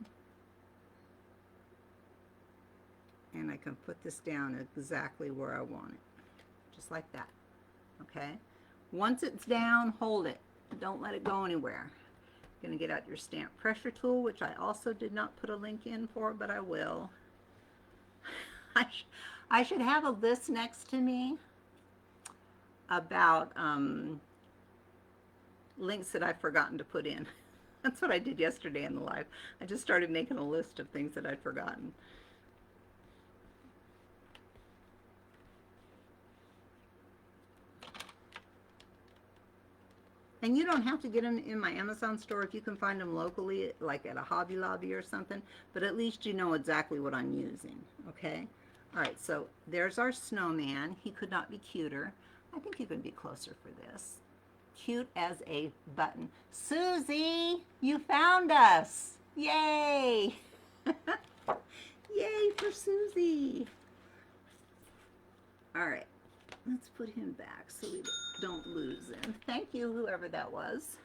and I can put this down exactly where I want it, just like that, okay? Once it's down, hold it. Don't let it go anywhere. You're gonna get out your stamp pressure tool, which I also did not put a link in for, but I will. I should have a list next to me about links that I've forgotten to put in. That's what I did yesterday in the live. I just started making a list of things that I'd forgotten. And you don't have to get them in my Amazon store if you can find them locally, like at a Hobby Lobby or something, but at least you know exactly what I'm using, okay? All right, so there's our snowman. He could not be cuter. I think you can be closer for this. Cute as a button. Susie, you found us. Yay. Yay for Susie. All right, let's put him back so we don't lose him. Thank you, whoever that was.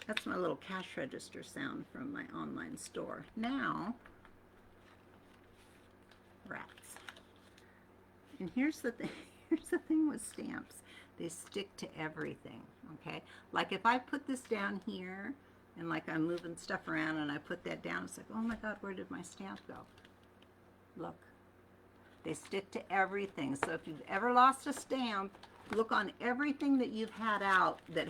That's my little cash register sound from my online store. Now, rats. And here's the thing. Here's the thing with stamps. They stick to everything, okay? Like if I put this down here and like I'm moving stuff around and I put that down, it's like, oh my God, where did my stamp go? Look, they stick to everything. So if you've ever lost a stamp, look on everything that you've had out that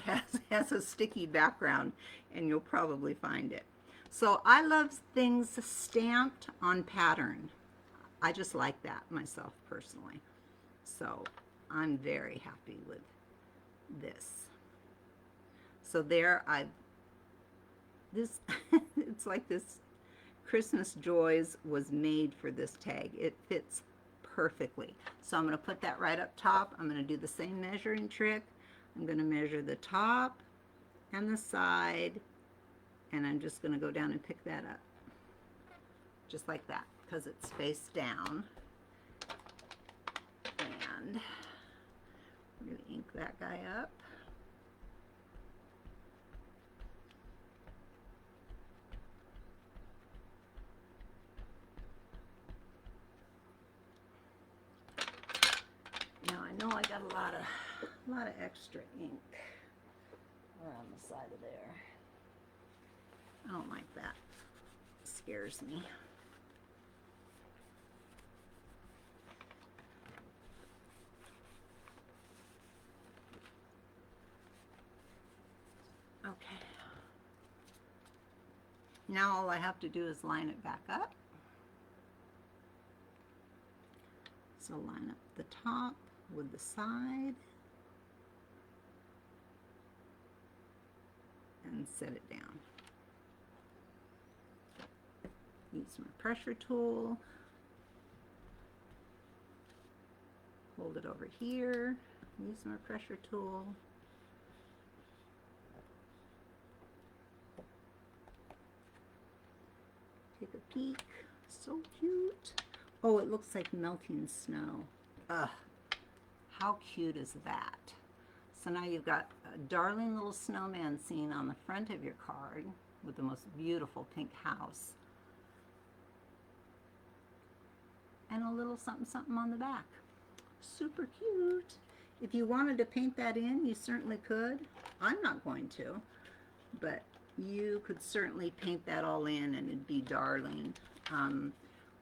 has a sticky background and you'll probably find it. So I love things stamped on pattern. I just like that myself personally. So I'm very happy with this. So there this, it's like this Christmas Joys was made for this tag. It fits perfectly. So I'm going to put that right up top. I'm going to do the same measuring trick. I'm going to measure the top and the side, and I'm just going to go down and pick that up. Just like that, because it's face down. And we're going to ink that guy up. Now I know I got a lot of extra ink around the side of there. I don't like that. It scares me. Okay. Now all I have to do is line it back up. So line up the top with the side and set it down. Use my pressure tool. Hold it over here. Use my pressure tool. Take a peek. So cute. Oh, it looks like melting snow. Ugh. How cute is that? So now you've got a darling little snowman scene on the front of your card with the most beautiful pink house. And a little something something on the back. Super cute. If you wanted to paint that in, you certainly could. I'm not going to, but you could certainly paint that all in and it'd be darling.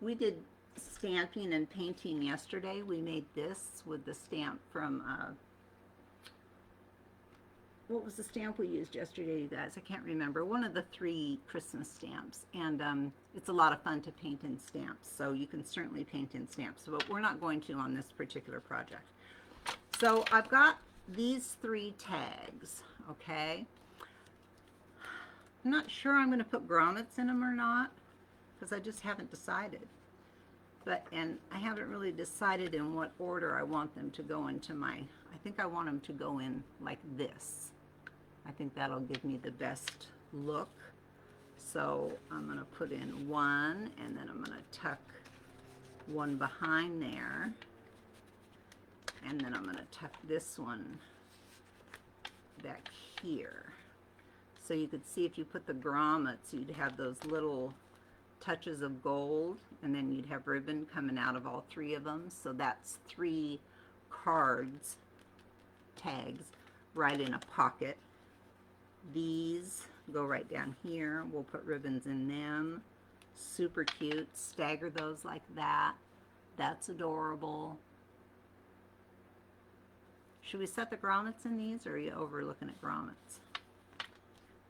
We did stamping and painting yesterday. We made this with the stamp from, what was the stamp we used yesterday, you guys? I can't remember. One of the 3 Christmas stamps. And it's a lot of fun to paint in stamps. So you can certainly paint in stamps, but we're not going to on this particular project. So I've got these 3 tags, okay? I'm not sure I'm going to put grommets in them or not, because I just haven't decided. And I haven't really decided in what order I want them to go into my, I think I want them to go in like this. I think that'll give me the best look. So I'm going to put in one, and then I'm going to tuck one behind there. And then I'm going to tuck this one back here. So you could see if you put the grommets, you'd have those little touches of gold, and then you'd have ribbon coming out of all 3 of them. So that's 3 cards, tags, right in a pocket. These go right down here. We'll put ribbons in them. Super cute. Stagger those like that. That's adorable. Should we set the grommets in these, or are you overlooking at grommets?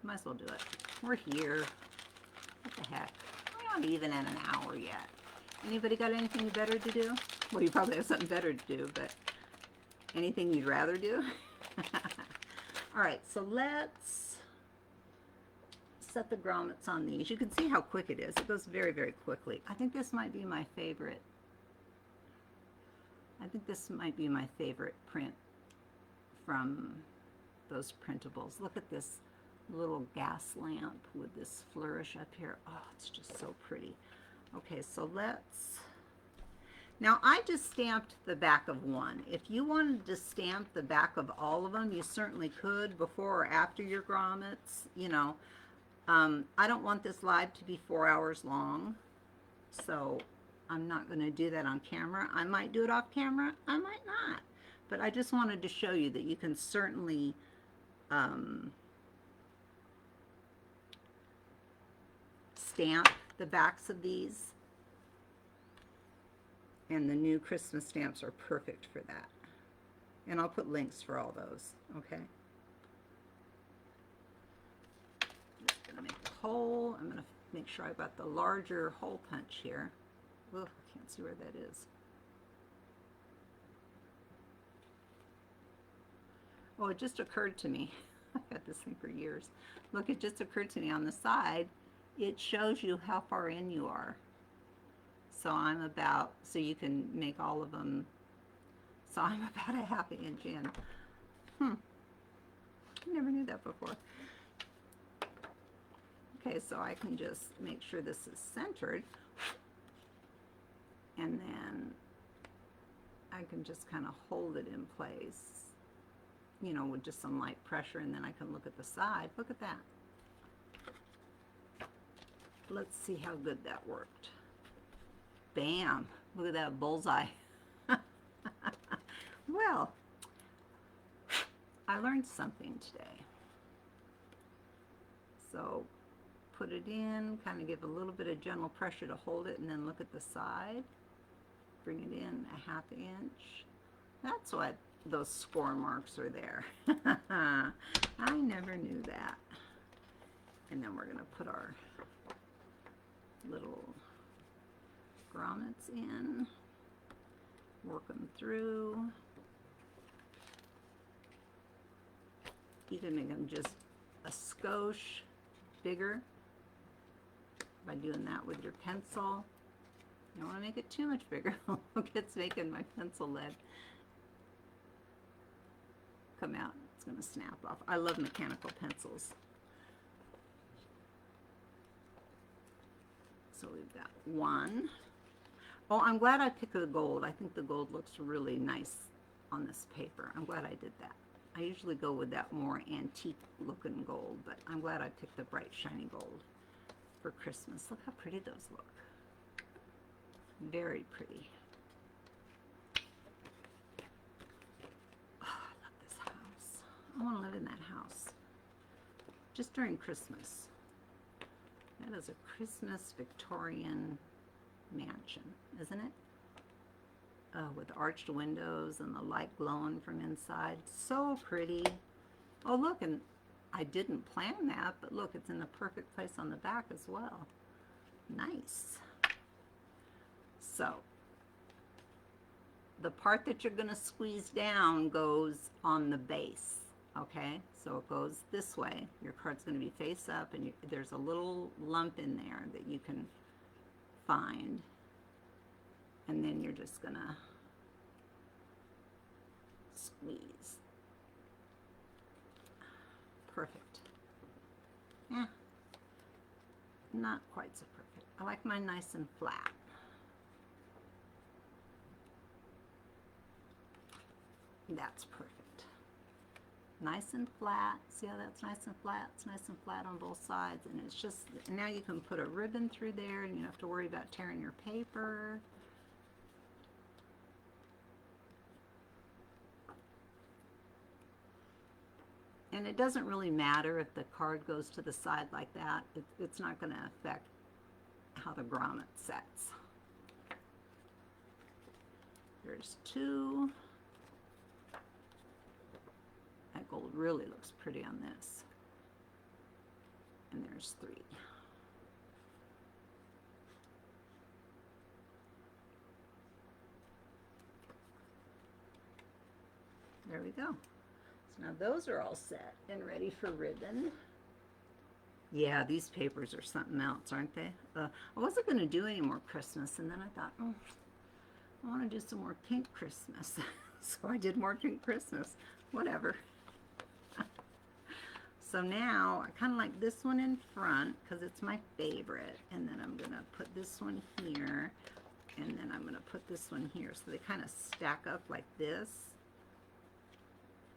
Might as well do it. We're here. What the heck? We're not even in an hour yet. Anybody got anything better to do? Well, you probably have something better to do, but anything you'd rather do? All right, so let's set the grommets on these. You can see how quick it is. It goes very, very quickly. I think this might be my favorite. I think this might be my favorite print from those printables. Look at this little gas lamp with this flourish up here. Oh, it's just so pretty. Okay, so let's, now I just stamped the back of one. If you wanted to stamp the back of all of them, you certainly could before or after your grommets, you know. I don't want this live to be 4 hours long, so I'm not going to do that on camera. I might do it off camera, I might not. But I just wanted to show you that you can certainly stamp the backs of these. And the new Christmas stamps are perfect for that. And I'll put links for all those, okay? Just gonna make a hole. I'm gonna make sure I've got the larger hole punch here. Ugh, I can't see where that is. Oh, it just occurred to me. I've had this thing for years. Look, it just occurred to me on the side. It shows you how far in you are. So I'm about, so you can make all of them, so I'm about a ½ inch in. I never knew that before. Okay, so I can just make sure this is centered, and then I can just kind of hold it in place, you know, with just some light pressure, and then I can look at the side. Look at that. Let's see how good that worked. Bam! Look at that bullseye. Well, I learned something today. So put it in, kind of give a little bit of gentle pressure to hold it, and then look at the side. Bring it in a ½ inch. That's what those score marks are there. I never knew that. And then we're going to put our little grommets in, work them through. You can make them just a skosh bigger by doing that with your pencil. You don't want to make it too much bigger. Look, it's making my pencil lead come out. It's going to snap off. I love mechanical pencils. So we've got one. Oh, I'm glad I picked the gold. I think the gold looks really nice on this paper. I'm glad I did that. I usually go with that more antique looking gold, but I'm glad I picked the bright shiny gold for Christmas. Look how pretty those look. Very pretty. Oh, I love this house. I want to live in that house. Just during Christmas. That is a Christmas Victorian mansion, isn't it? With arched windows and the light glowing from inside. So pretty. Oh, look, and I didn't plan that, but look, it's in the perfect place on the back as well. Nice. So, the part that you're going to squeeze down goes on the base, okay? So it goes this way. Your card's going to be face up, and there's a little lump in there that you can find. And then you're just going to squeeze. Perfect. Yeah. Not quite so perfect. I like mine nice and flat. That's perfect. Nice and flat. See how that's nice and flat? It's nice and flat on both sides, and it's just, now you can put a ribbon through there, and you don't have to worry about tearing your paper. And it doesn't really matter if the card goes to the side like that. It's not going to affect how the grommet sets. There's two. That gold really looks pretty on this. And there's three. There we go. So now those are all set and ready for ribbon. Yeah, these papers are something else, aren't they? I wasn't going to do any more Christmas, and then I thought, oh, I want to do some more pink Christmas. So I did more pink Christmas. Whatever. So now I kind of like this one in front because it's my favorite. And then I'm going to put this one here. And then I'm going to put this one here. So they kind of stack up like this.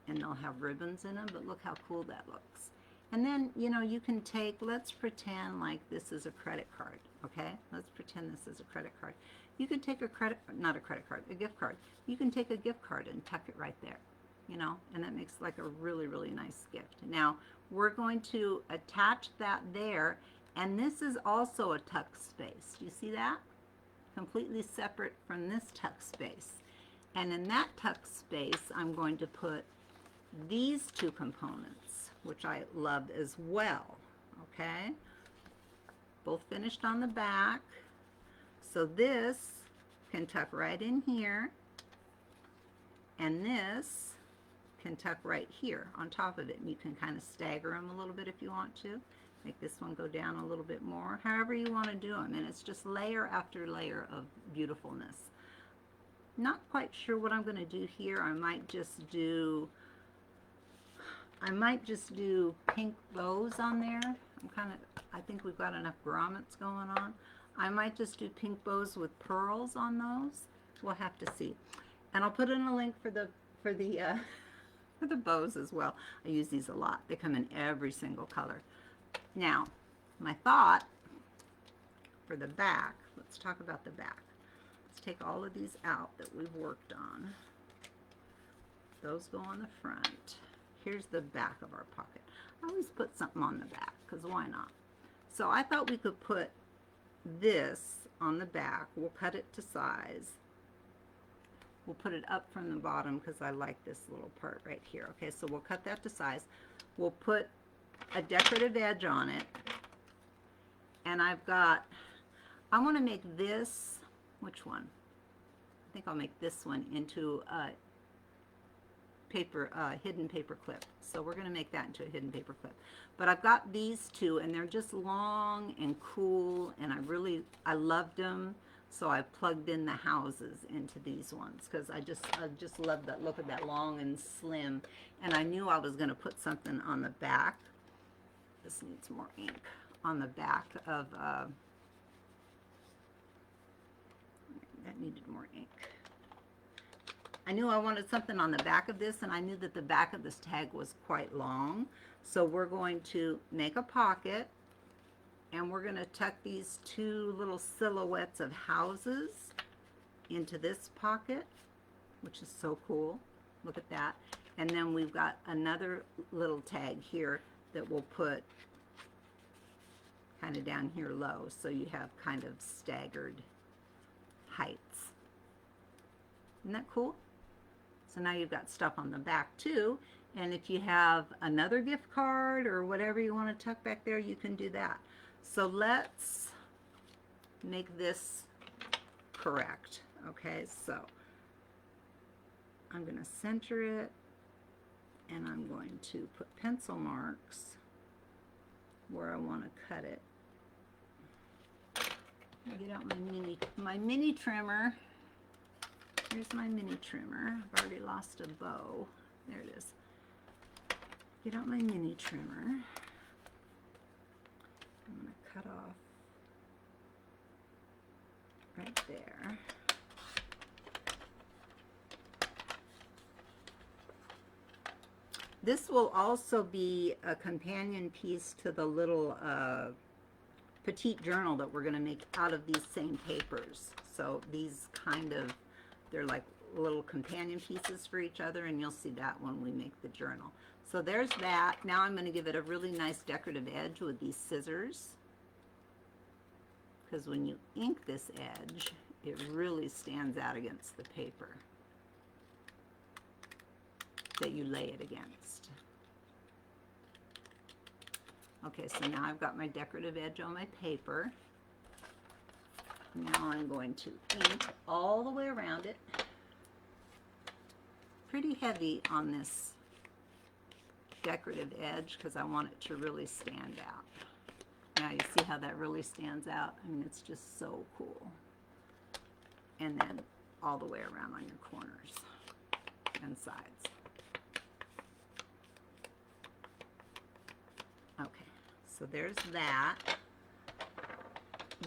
And they'll have ribbons in them. But look how cool that looks. And then, you know, you can take, let's pretend like this is a credit card, okay? Let's pretend this is a credit card. You can take a not a credit card, a gift card. You can take a gift card and tuck it right there, you know, and that makes like a really, really nice gift. Now, we're going to attach that there, and this is also a tuck space. Do you see that? Completely separate from this tuck space. And in that tuck space, I'm going to put these two components, which I love as well, okay? Both finished on the back. So this can tuck right in here, and this can tuck right here on top of it. And you can kind of stagger them a little bit if you want to. Make this one go down a little bit more, however you want to do them. And it's just layer after layer of beautifulness. Not quite sure what I'm going to do here. I might just do pink bows on there. I think we've got enough grommets going on. I might just do pink bows with pearls on those. We'll have to see. And I'll put in a link for the for the bows as well. I use these a lot. They come in every single color. Now, my thought for the back, let's talk about the back. Let's take all of these out that we've worked on. Those go on the front. Here's the back of our pocket. I always put something on the back, because why not? So I thought we could put this on the back. We'll cut it to size. We'll put it up from the bottom because I like this little part right here. Okay, so we'll cut that to size. We'll put a decorative edge on it. And I want to make this, which one? I think I'll make this one into a hidden paper clip. So we're going to make that into a hidden paper clip. But I've got these two, and they're just long and cool, and I loved them. So I plugged in the houses into these ones because I just love that look of that long and slim. And I knew I was going to put something on the back. This needs more ink on the back of that needed more ink. I knew I wanted something on the back of this, and I knew that the back of this tag was quite long. So we're going to make a pocket, and we're going to tuck these two little silhouettes of houses into this pocket, which is so cool. Look at that. And then we've got another little tag here that we'll put kind of down here low, so you have kind of staggered heights. Isn't that cool? So now you've got stuff on the back too, and if you have another gift card or whatever you want to tuck back there, you can do that. So let's make this correct. Okay, so I'm going to center it, and I'm going to put pencil marks where I want to cut it. Get out my mini trimmer. Here's my mini trimmer. I've already lost a bow. There it is. Get out my mini trimmer. I'm going to cut off right there. This will also be a companion piece to the little petite journal that we're going to make out of these same papers. So these they're like little companion pieces for each other, and you'll see that when we make the journal. So there's that. Now I'm going to give it a really nice decorative edge with these scissors, because when you ink this edge, it really stands out against the paper that you lay it against. Okay, so now I've got my decorative edge on my paper. Now I'm going to ink all the way around it. Pretty heavy on this decorative edge because I want it to really stand out. Now you see how that really stands out? I mean, it's just so cool. And then all the way around on your corners and sides. Okay, so there's that.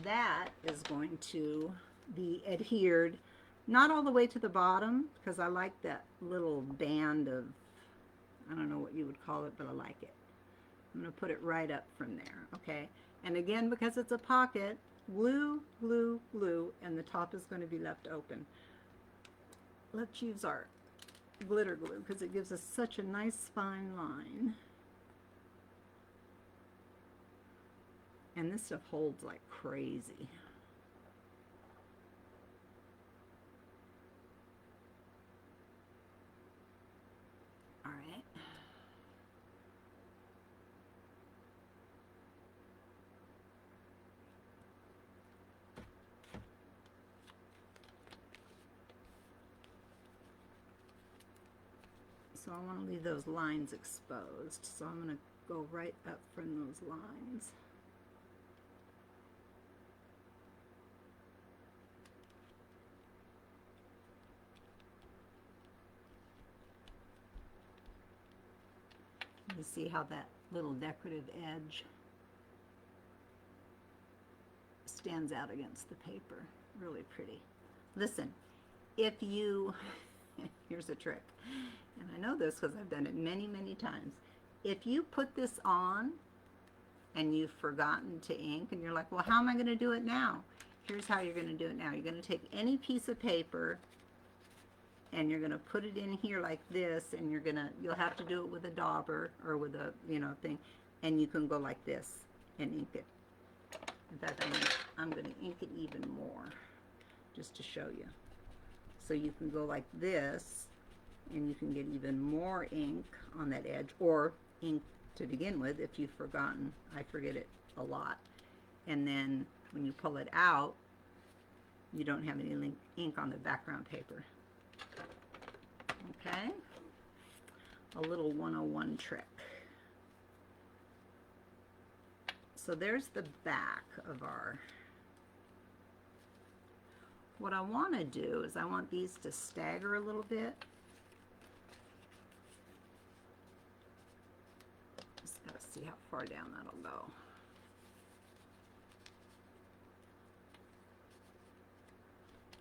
That is going to be adhered, not all the way to the bottom, because I like that little band of, I don't know what you would call it, but I like it. I'm going to put it right up from there, okay? And again, because it's a pocket, glue, glue, glue, and the top is going to be left open. Let's use our glitter glue because it gives us such a nice fine line. And this stuff holds like crazy. All right. So I want to leave those lines exposed. So I'm going to go right up from those lines. You see how that little decorative edge stands out against the paper. Really pretty. Listen, if you, here's a trick, and I know this because I've done it many, many times. If you put this on and you've forgotten to ink and you're like, well, how am I going to do it now? Here's how you're going to do it now. You're going to take any piece of paper and you're going to put it in here like this, and you'll have to do it with a dauber or with a, thing, and you can go like this and ink it. In fact, I'm going to ink it even more just to show you. So you can go like this, and you can get even more ink on that edge, or ink to begin with if you've forgotten. I forget it a lot. And then when you pull it out, you don't have any ink on the background paper. Okay, a little 101 trick. So there's the back of our, what I want to do is I want these to stagger a little bit. Just gotta see how far down that'll go.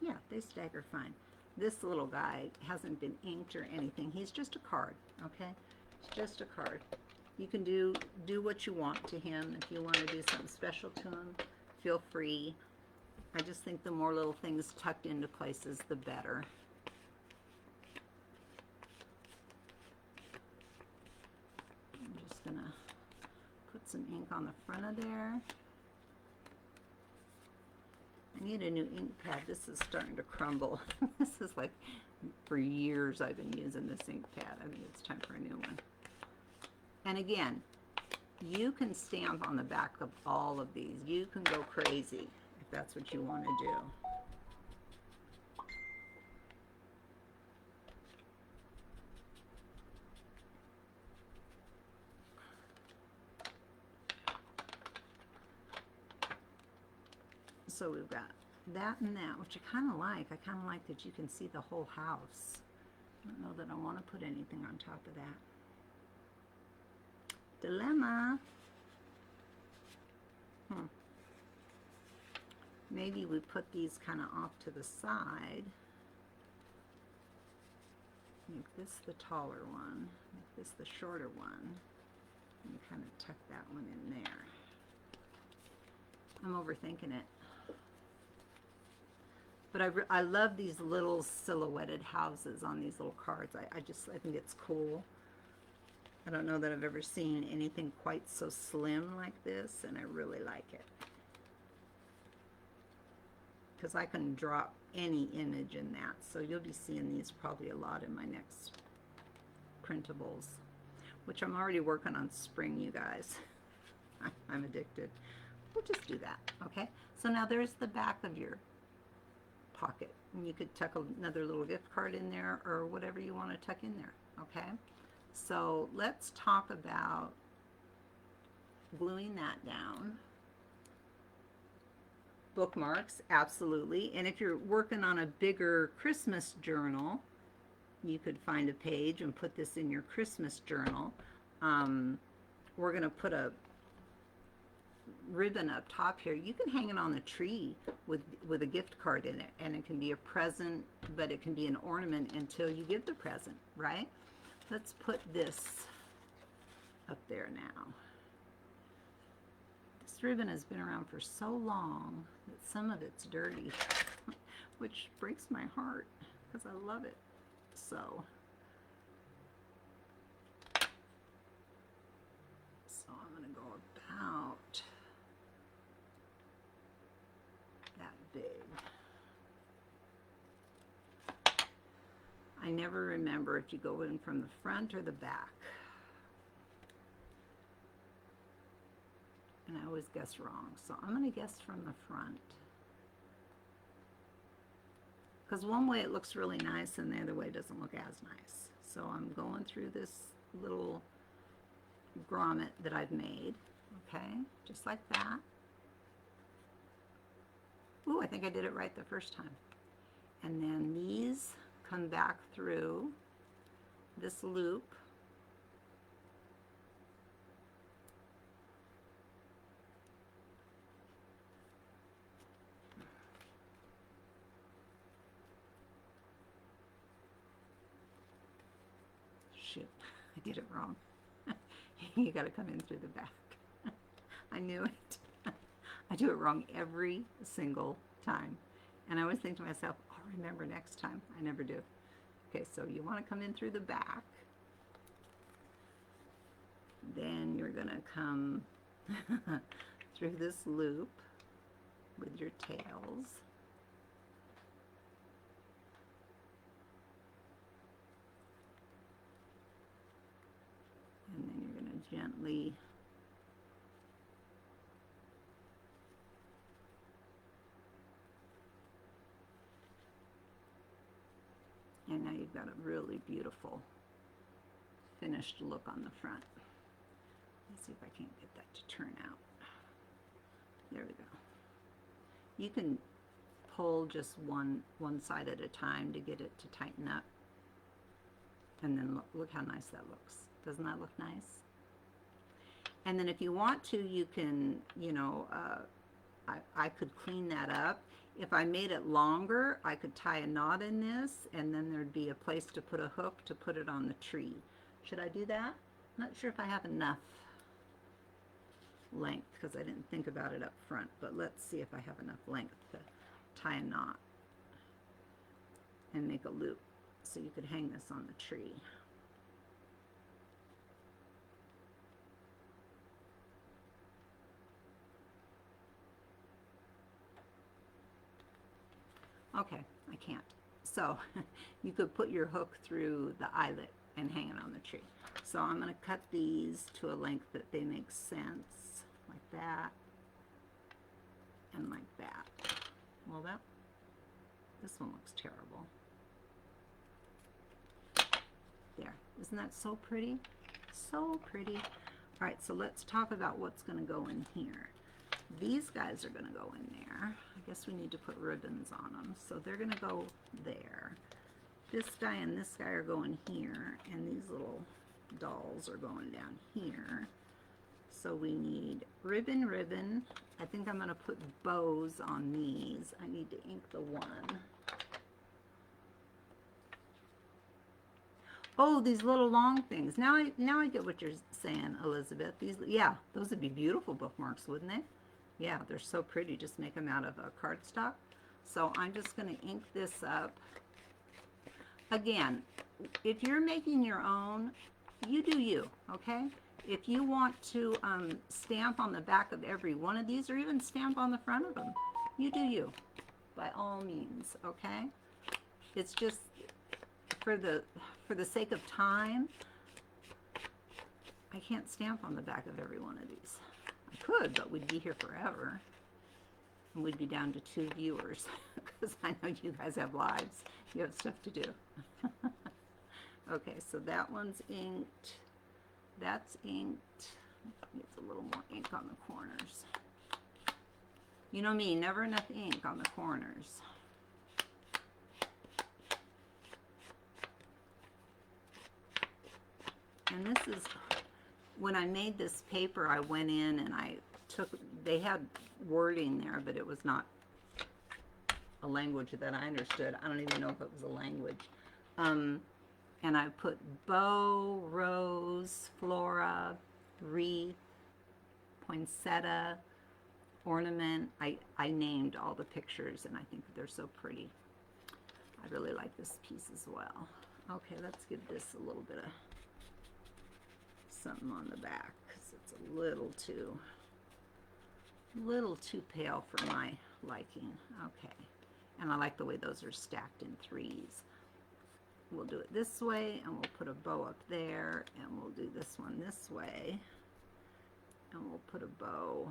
Yeah, they stagger fine. This little guy hasn't been inked or anything. He's just a card, okay? It's just a card. You can do what you want to him. If you want to do something special to him, feel free. I just think the more little things tucked into places, the better. I'm just going to put some ink on the front of there. I need a new ink pad. This is starting to crumble. This is like, for years I've been using this ink pad. I think it's time for a new one. And again, you can stamp on the back of all of these. You can go crazy if that's what you want to do. So we've got that and that, which I kind of like. I kind of like that you can see the whole house. I don't know that I want to put anything on top of that. Dilemma. Maybe we put these kind of off to the side. Make this the taller one. Make this the shorter one. And kind of tuck that one in there. I'm overthinking it. But I love these little silhouetted houses on these little cards. I think it's cool. I don't know that I've ever seen anything quite so slim like this, and I really like it. Because I can drop any image in that. So you'll be seeing these probably a lot in my next printables, which I'm already working on spring, you guys. I'm addicted. We'll just do that, okay? So now there's the back of your pocket. And you could tuck another little gift card in there or whatever you want to tuck in there, okay? So let's talk about gluing that down. Bookmarks, absolutely. And if you're working on a bigger Christmas journal, you could find a page and put this in your Christmas journal. We're going to put a ribbon up top here. You can hang it on the tree with a gift card in it, and it can be a present, but it can be an ornament until you give the present, right? Let's put this up there now. This ribbon has been around for so long that some of it's dirty, which breaks my heart because I love it. So I'm going to go about that big. I never remember if you go in from the front or the back. And I always guess wrong. So I'm going to guess from the front. Because one way it looks really nice and the other way doesn't look as nice. So I'm going through this little grommet that I've made. Okay, just like that. Ooh, I think I did it right the first time. And then these come back through this loop. Shoot, I did it wrong. You got to come in through the back. I knew it. I do it wrong every single time. And I always think to myself, I'll remember next time. I never do. Okay, so you want to come in through the back. Then you're going to come through this loop with your tails. And then you're going to gently and now you've got a really beautiful finished look on the front. Let's see if I can't get that to turn out. There we go. You can pull just one side at a time to get it to tighten up. And then look how nice that looks. Doesn't that look nice? And then if you want to, you can, you know, I could clean that up. If I made it longer, I could tie a knot in this, and then there'd be a place to put a hook to put it on the tree. Should I do that? I'm not sure if I have enough length because I didn't think about it up front, but let's see if I have enough length to tie a knot and make a loop so you could hang this on the tree. Okay, I can't. So you could put your hook through the eyelet and hang it on the tree. So I'm going to cut these to a length that they make sense, like that and like that. Well, this one looks terrible. There, isn't that so pretty? So pretty. All right, so let's talk about what's going to go in here. These guys are going to go in there. I guess we need to put ribbons on them. So they're going to go there. This guy and this guy are going here, and these little dolls are going down here. So we need ribbon, ribbon. I think I'm going to put bows on these. I need to ink the one. Oh, these little long things. Now I get what you're saying, Elizabeth. These, yeah, those would be beautiful bookmarks, wouldn't they? Yeah, they're so pretty. Just make them out of cardstock. So I'm just going to ink this up. Again, if you're making your own, you do you, okay? If you want to stamp on the back of every one of these, or even stamp on the front of them, you do you, by all means, okay? It's just for the sake of time, I can't stamp on the back of every one of these. I could, but we'd be here forever. And we'd be down to 2 viewers because I know you guys have lives. You have stuff to do. Okay, so that one's inked. That's inked. Needs a little more ink on the corners. You know me, never enough ink on the corners. And this is, when I made this paper, I went in and I took, they had wording there, but it was not a language that I understood. I don't even know if it was a language. And I put bow, rose, flora, wreath, poinsettia, ornament. I named all the pictures, and I think they're so pretty. I really like this piece as well. Okay, let's give this a little bit of something on the back because it's a little too pale for my liking. Okay, and I like the way those are stacked in threes. We'll do it this way, and we'll put a bow up there, and we'll do this one this way, and we'll put a bow.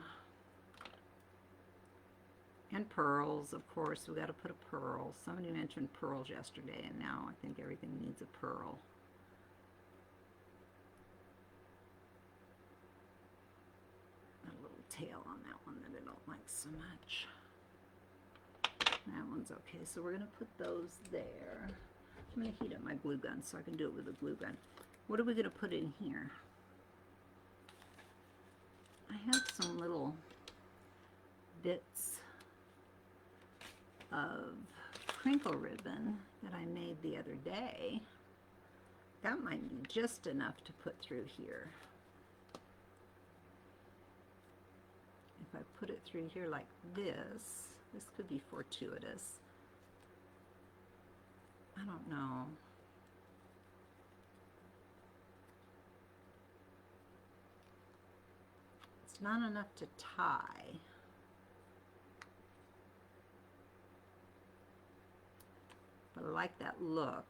And pearls, of course, we got to put a pearl. Somebody mentioned pearls yesterday, and now I think everything needs a pearl. A little tail on that one that I don't like so much. That one's okay, so we're going to put those there. I'm going to heat up my glue gun so I can do it with a glue gun. What are we going to put in here? I have some little bits of crinkle ribbon that I made the other day. That might be just enough to put through here. If I put it through here like this could be fortuitous. I don't know. It's not enough to tie. But I like that look.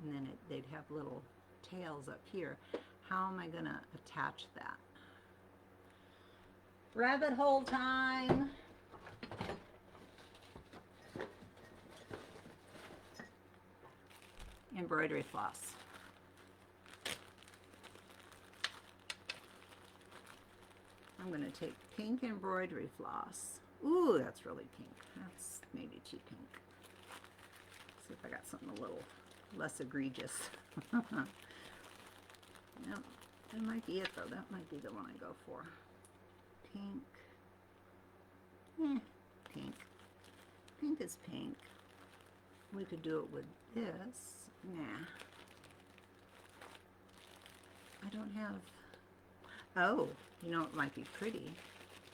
And then they'd have little tails up here. How am I going to attach that? Rabbit hole time! Embroidery floss. I'm going to take pink embroidery floss. Ooh, that's really pink. That's maybe too pink. Let's see if I got something a little less egregious. No, that might be it though. That might be the one I go for. Pink. Pink. Pink is pink. We could do it with this. Nah. I don't have... Oh, you know, it might be pretty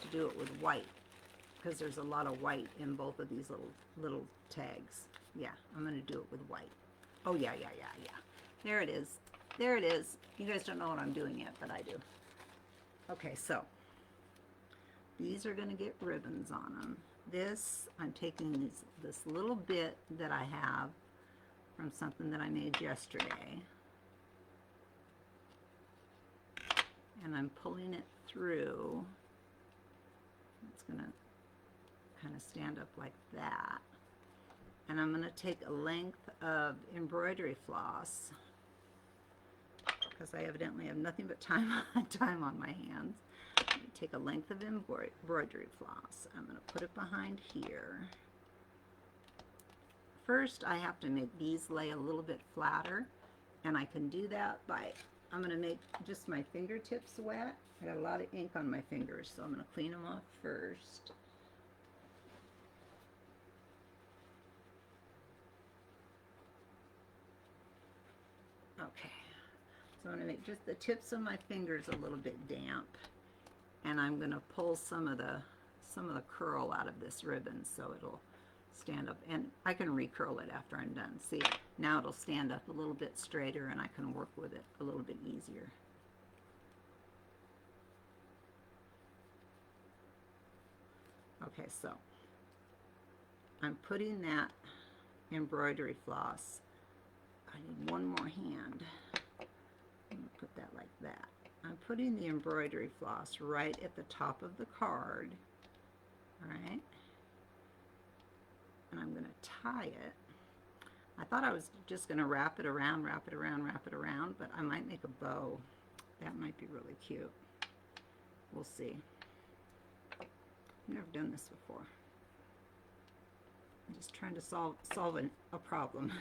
to do it with white because there's a lot of white in both of these little tags. Yeah, I'm going to do it with white. Oh, yeah. There it is. There it is. You guys don't know what I'm doing yet, but I do. Okay, so these are going to get ribbons on them. This, I'm taking this little bit that I have from something that I made yesterday, and I'm pulling it through. It's going to kind of stand up like that. And I'm going to take a length of embroidery floss, because I evidently have nothing but time on my hands. I'm going to take a length of embroidery floss. I'm going to put it behind here. First, I have to make these lay a little bit flatter, and I can do that by, I'm going to make just my fingertips wet. I got a lot of ink on my fingers, so I'm going to clean them off first. Okay, so I'm going to make just the tips of my fingers a little bit damp, and I'm going to pull some of the curl out of this ribbon so it'll stand up, and I can recurl it after I'm done. See, now it'll stand up a little bit straighter and I can work with it a little bit easier. Okay, so I'm putting that embroidery floss. I need one more hand. I'm going to put that like that. I'm putting the embroidery floss right at the top of the card. All right. And I'm going to tie it. I thought I was just going to wrap it around, wrap it around, wrap it around, but I might make a bow. That might be really cute. We'll see. I've never done this before. I'm just trying to solve a problem.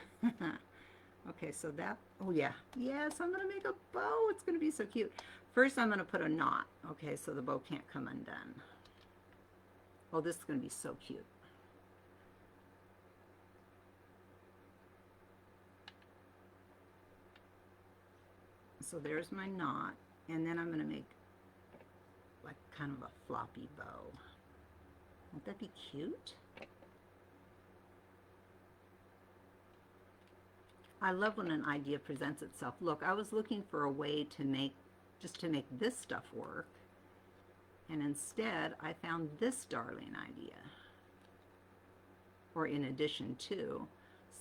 Okay, so that, oh yeah, yes, I'm going to make a bow. It's going to be so cute. First, I'm going to put a knot, okay, so the bow can't come undone. Oh, this is going to be so cute. So there's my knot, and then I'm going to make like kind of a floppy bow. Won't that be cute? I love when an idea presents itself. Look, I was looking for a way to make, just to make this stuff work, and instead I found this darling idea, or in addition to.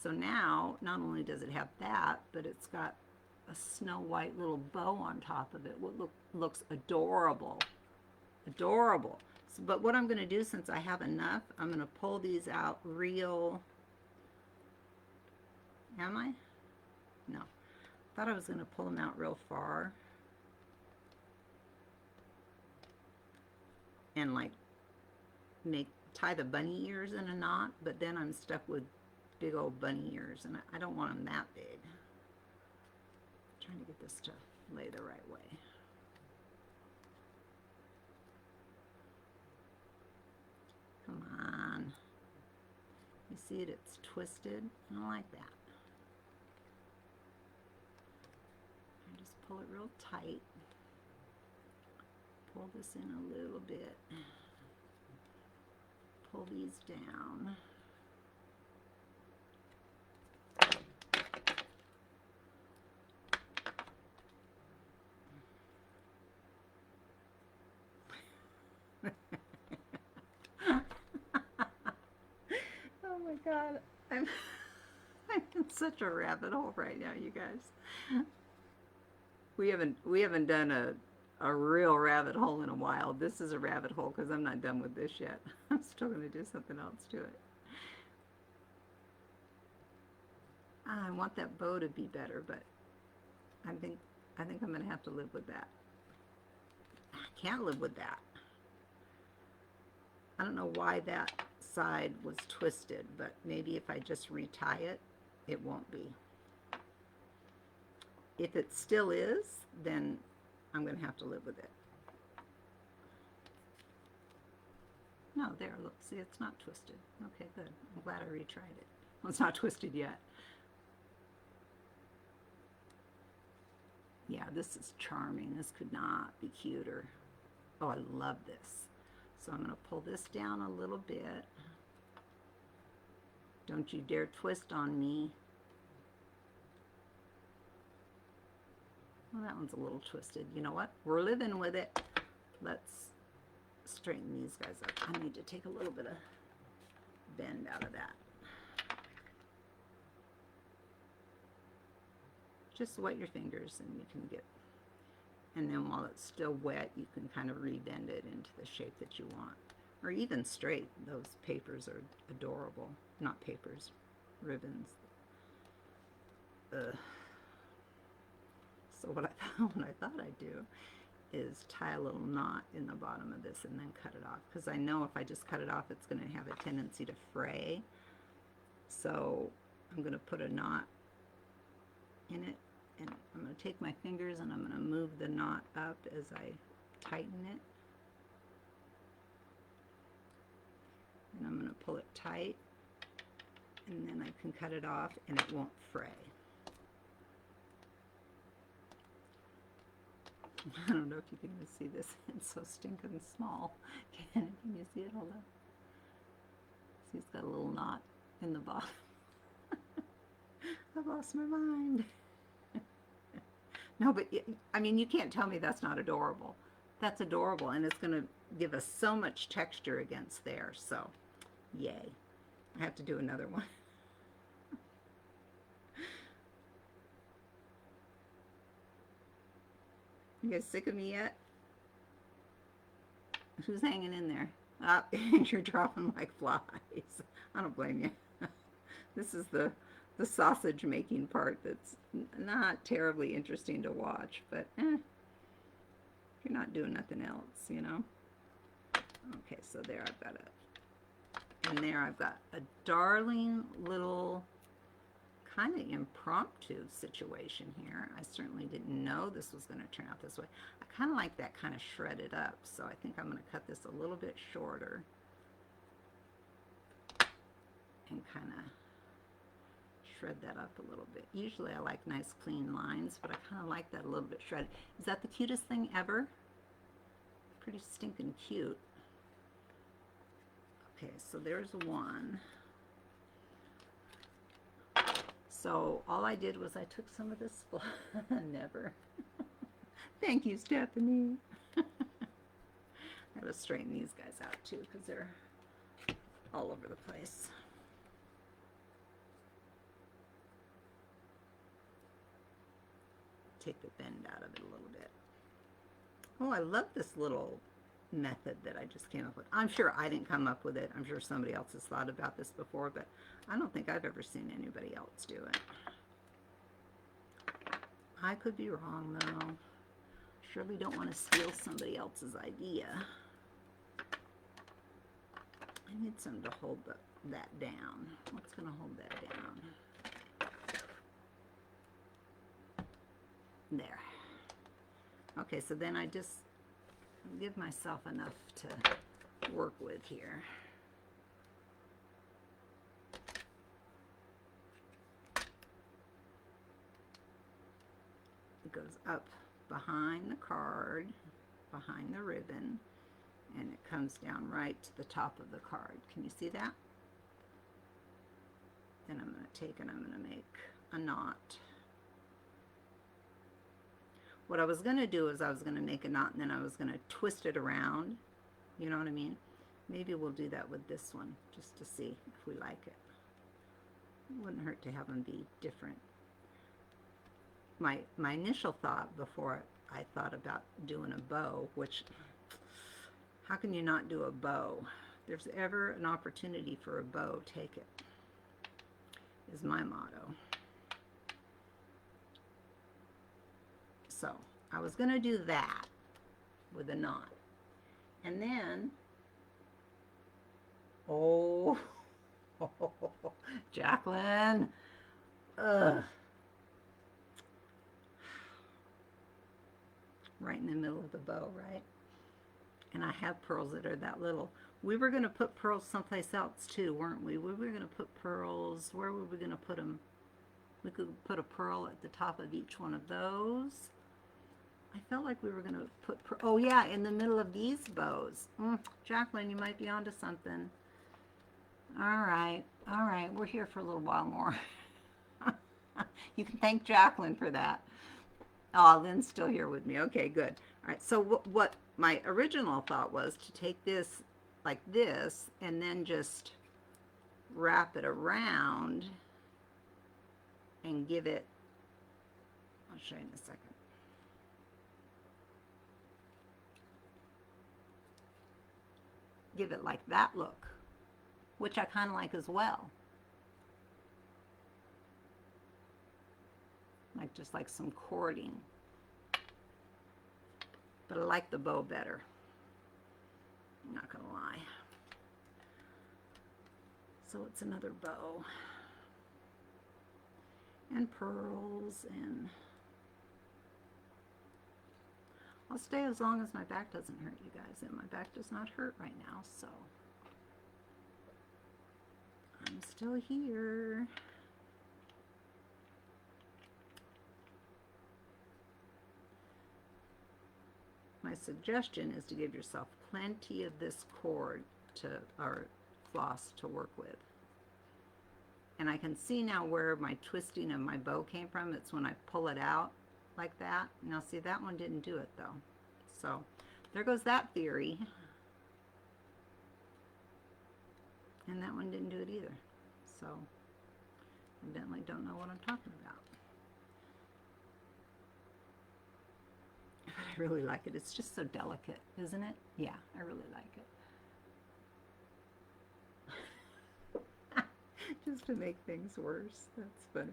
So now, not only does it have that, but it's got a snow white little bow on top of it. What looks adorable. Adorable. So, but what I'm going to do, since I have enough, I'm going to pull these out real. Am I? No. Thought I was going to pull them out real far. And like tie the bunny ears in a knot, but then I'm stuck with big old bunny ears, and I don't want them that big. I'm trying to get this to lay the right way. Come on. You see it? It's twisted. I don't like that. I just pull it real tight. Pull this in a little bit. Pull these down. Oh my God, I'm in such a rabbit hole right now, you guys. We haven't done a real rabbit hole in a while. This is a rabbit hole because I'm not done with this yet. I'm still going to do something else to it. I want that bow to be better, but I think I'm going to have to live with that. I can't live with that. I don't know why that side was twisted, but maybe if I just retie it, it won't be. If it still is, then I'm going to have to live with it. No, there, look, see, it's not twisted. Okay, good. I'm glad I retried it. Well, it's not twisted yet. Yeah, this is charming. This could not be cuter. Oh, I love this. So I'm going to pull this down a little bit. Don't you dare twist on me. Well, that one's a little twisted. You know what? We're living with it. Let's straighten these guys up. I need to take a little bit of bend out of that. Just wet your fingers and you can get, and then while it's still wet, you can kind of rebend it into the shape that you want. Or even straight. Those papers are adorable. Not papers, ribbons. Ugh. So what I thought I'd do is tie a little knot in the bottom of this and then cut it off. Because I know if I just cut it off, it's going to have a tendency to fray. So I'm going to put a knot in it. And I'm going to take my fingers and I'm going to move the knot up as I tighten it. And I'm going to pull it tight. And then I can cut it off and it won't fray. I don't know if you can even see this. It's so stinking small. Can you see it? Hold on. See, it's got a little knot in the bottom. I've lost my mind. No, but I mean, you can't tell me that's not adorable. That's adorable, and it's going to give us so much texture against there. So, yay. I have to do another one. You guys sick of me yet? Who's hanging in there? You're dropping like flies. I don't blame you. This is the the sausage making part that's not terribly interesting to watch, but if you're not doing nothing else, you know. Okay, so there I've got there I've got a darling little kind of impromptu situation here. I certainly didn't know this was going to turn out this way. I kind of like that kind of shredded up, so I think I'm going to cut this a little bit shorter and kind of shred that up a little bit. Usually I like nice clean lines, but I kind of like that a little bit shredded. Is that the cutest thing ever? Pretty stinking cute. Okay, so there's one. So all I did was I took some of this, never. Thank you, Stephanie. I gotta straighten these guys out too, because they're all over the place. Take the bend out of it a little bit. Oh, I love this little method that I just came up with. I'm sure I didn't come up with it. I'm sure somebody else has thought about this before, but I don't think I've ever seen anybody else do it. I could be wrong, though. Surely don't want to steal somebody else's idea. I need something to hold that down. What's going to hold that down? There. Okay, so then I just give myself enough to work with here. It goes up behind the card, behind the ribbon, and it comes down right to the top of the card. Can you see that? Then I'm going to take and I'm going to make a knot. What I was going to do is I was going to make a knot and then I was going to twist it around. You know what I mean? Maybe we'll do that with this one just to see if we like it. It wouldn't hurt to have them be different. My initial thought before I thought about doing a bow, which, how can you not do a bow? If there's ever an opportunity for a bow, take it, is my motto. So I was going to do that with a knot. And then, oh, Jacqueline, ugh. Right in the middle of the bow, right? And I have pearls that are that little. We were going to put pearls someplace else too, weren't we? We were going to put pearls. Where were we going to put them? We could put a pearl at the top of each one of those. I felt like we were going to put, oh yeah, in the middle of these bows. Jacqueline, you might be onto something. All right, we're here for a little while more. You can thank Jacqueline for that. Oh, Lynn's still here with me. Okay, good. All right, so what my original thought was to take this like this and then just wrap it around and give it, I'll show you in a second. Give it like that look, which I kind of like as well. Like just like some cording. But I like the bow better. I'm not gonna lie. So it's another bow. And pearls, and I'll stay as long as my back doesn't hurt, you guys. And my back does not hurt right now, so I'm still here. My suggestion is to give yourself plenty of this cord or floss to work with. And I can see now where my twisting of my bow came from. It's when I pull it out like that. Now see, that one didn't do it though. So there goes that theory. And that one didn't do it either. So evidently don't know what I'm talking about. I really like it. It's just so delicate, isn't it? Yeah, I really like it. just to make things worse. That's funny.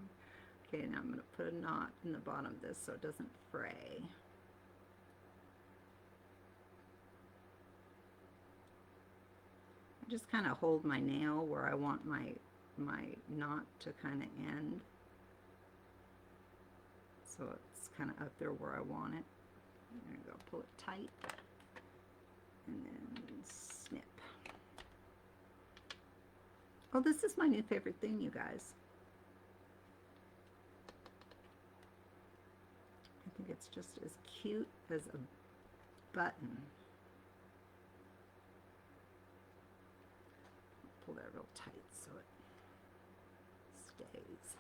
Okay, now I'm going to put a knot in the bottom of this so it doesn't fray. I just kind of hold my nail where I want my knot to kind of end. So it's kind of up there where I want it. There you go, pull it tight. And then snip. Oh, this is my new favorite thing, you guys. I think it's just as cute as a button. Pull that real tight so it stays.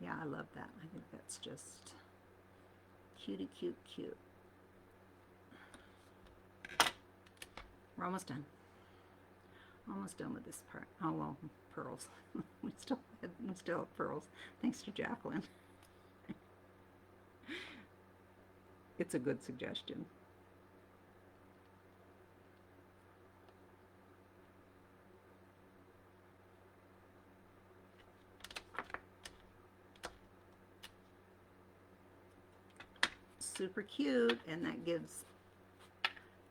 Yeah, I love that. I think that's just cutie cute cute. We're almost done. Almost done with this part. Oh well, pearls. we still have pearls. Thanks to Jacqueline. It's a good suggestion. Super cute, and that gives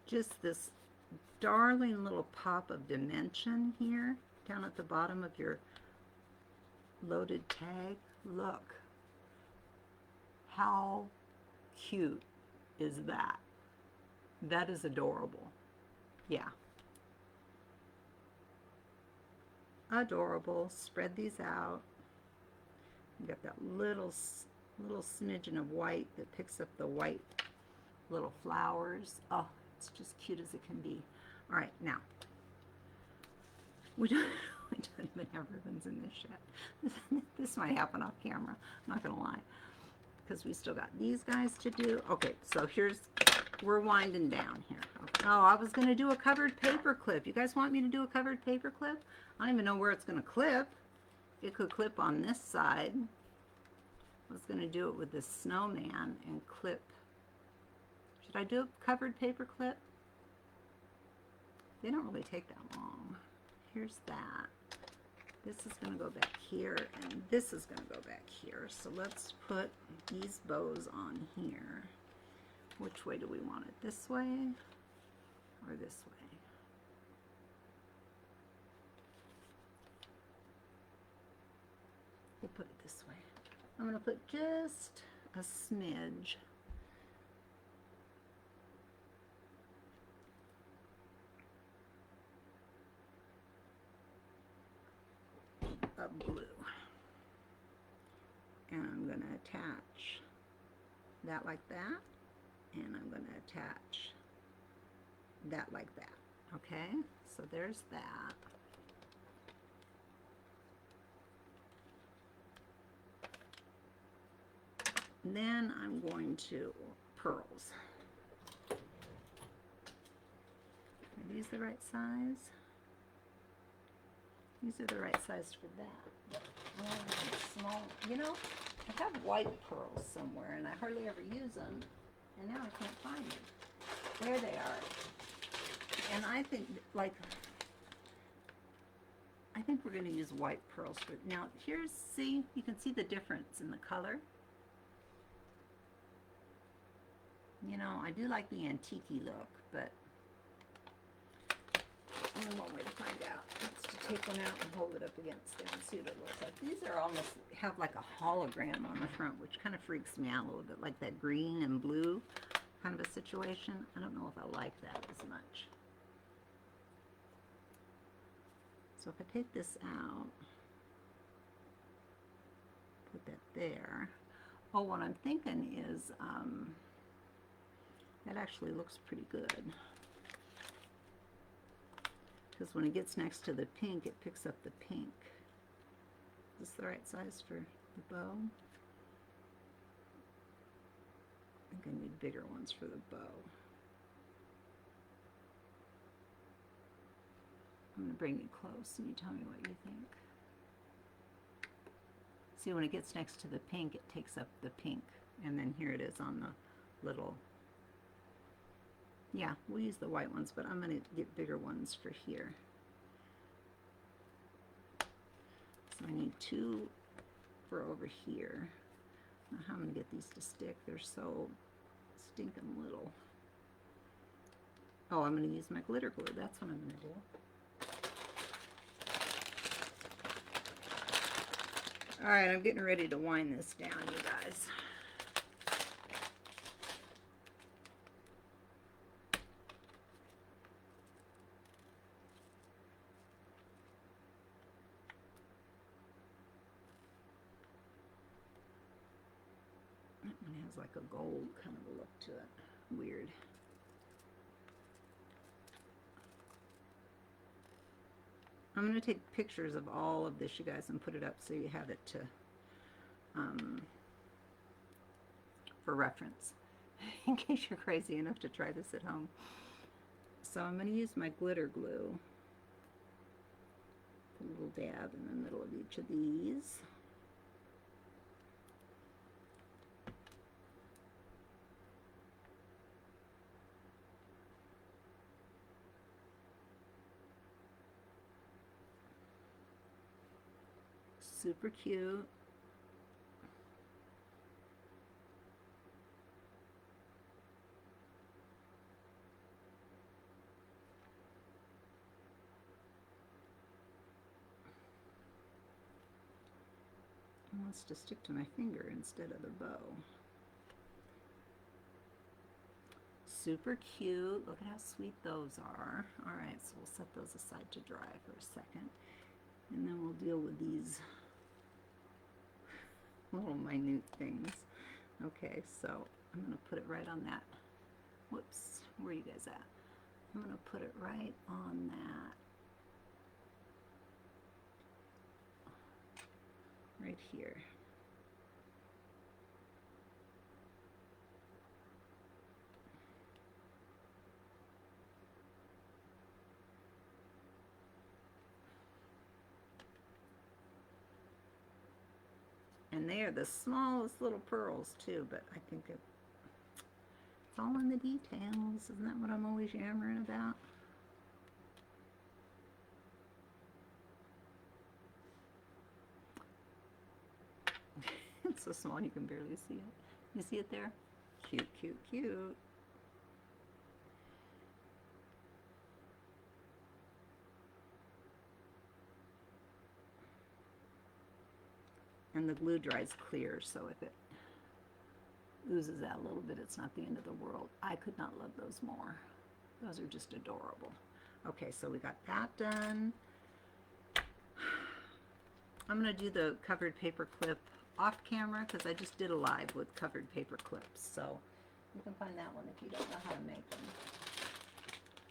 just this darling little pop of dimension here down at the bottom of your loaded tag. Look how cute is that. That is adorable. Yeah, adorable. Spread these out. You got that little smidgen of white that picks up the white little flowers. Oh, it's just cute as it can be. All right, now we don't even have ribbons in this yet. This might happen off camera, I'm not gonna lie, because we still got these guys to do. Okay, so we're winding down here. Okay. Oh, I was gonna do a covered paper clip. You guys want me to do a covered paper clip? I don't even know where it's gonna clip. It could clip on this side. I was gonna do it with this snowman and clip. Should I do a covered paper clip? They don't really take that long. Here's that. This is going to go back here, and this is going to go back here. So let's put these bows on here. Which way do we want it? This way or this way? We'll put it this way. I'm going to put just a smidge of blue, and I'm going to attach that like that, and I'm going to attach that like that. Okay, so there's that. And then I'm going to pearls. Are these the right size? These are the right size for that. Oh, small. You know, I have white pearls somewhere, and I hardly ever use them, and now I can't find them. There they are. And I think, we're going to use white pearls for now. See, you can see the difference in the color. You know, I do like the antique-y look, but only one way to find out is to take one out and hold it up against there and see what it looks like. These are almost have like a hologram on the front, which kind of freaks me out a little bit, like that green and blue kind of a situation. I don't know if I like that as much. So if I take this out, put that there. Oh, what I'm thinking is that actually looks pretty good. Because when it gets next to the pink, it picks up the pink. Is this the right size for the bow? I think I need bigger ones for the bow. I'm going to bring you close and you tell me what you think. See, when it gets next to the pink, it takes up the pink. And then here it is on the little Yeah, we'll use the white ones, but I'm going to get bigger ones for here. So I need 2 for over here. Now how I'm going to get these to stick. They're so stinking little. Oh, I'm going to use my glitter glue. That's what I'm going to do. All right, I'm getting ready to wind this down, you guys. That one has like a gold kind of a look to it. Weird. I'm going to take pictures of all of this, you guys, and put it up so you have it to for reference in case you're crazy enough to try this at home. So I'm going to use my glitter glue. Put a little dab in the middle of each of these. Super cute. It wants to stick to my finger instead of the bow. Super cute. Look at how sweet those are. All right, so we'll set those aside to dry for a second. And then we'll deal with these little minute things. Okay, so I'm going to put it right on that. Whoops, where are you guys at? I'm going to put it right on that. Right here. And they are the smallest little pearls too, but I think it's all in the details. Isn't that what I'm always yammering about? It's so small you can barely see it. You see it there? Cute, cute, cute. And the glue dries clear, so if it oozes out a little bit, it's not the end of the world. I could not love those more. Those are just adorable. Okay, so we got that done. I'm going to do the covered paper clip off camera because I just did a live with covered paper clips. So you can find that one if you don't know how to make them.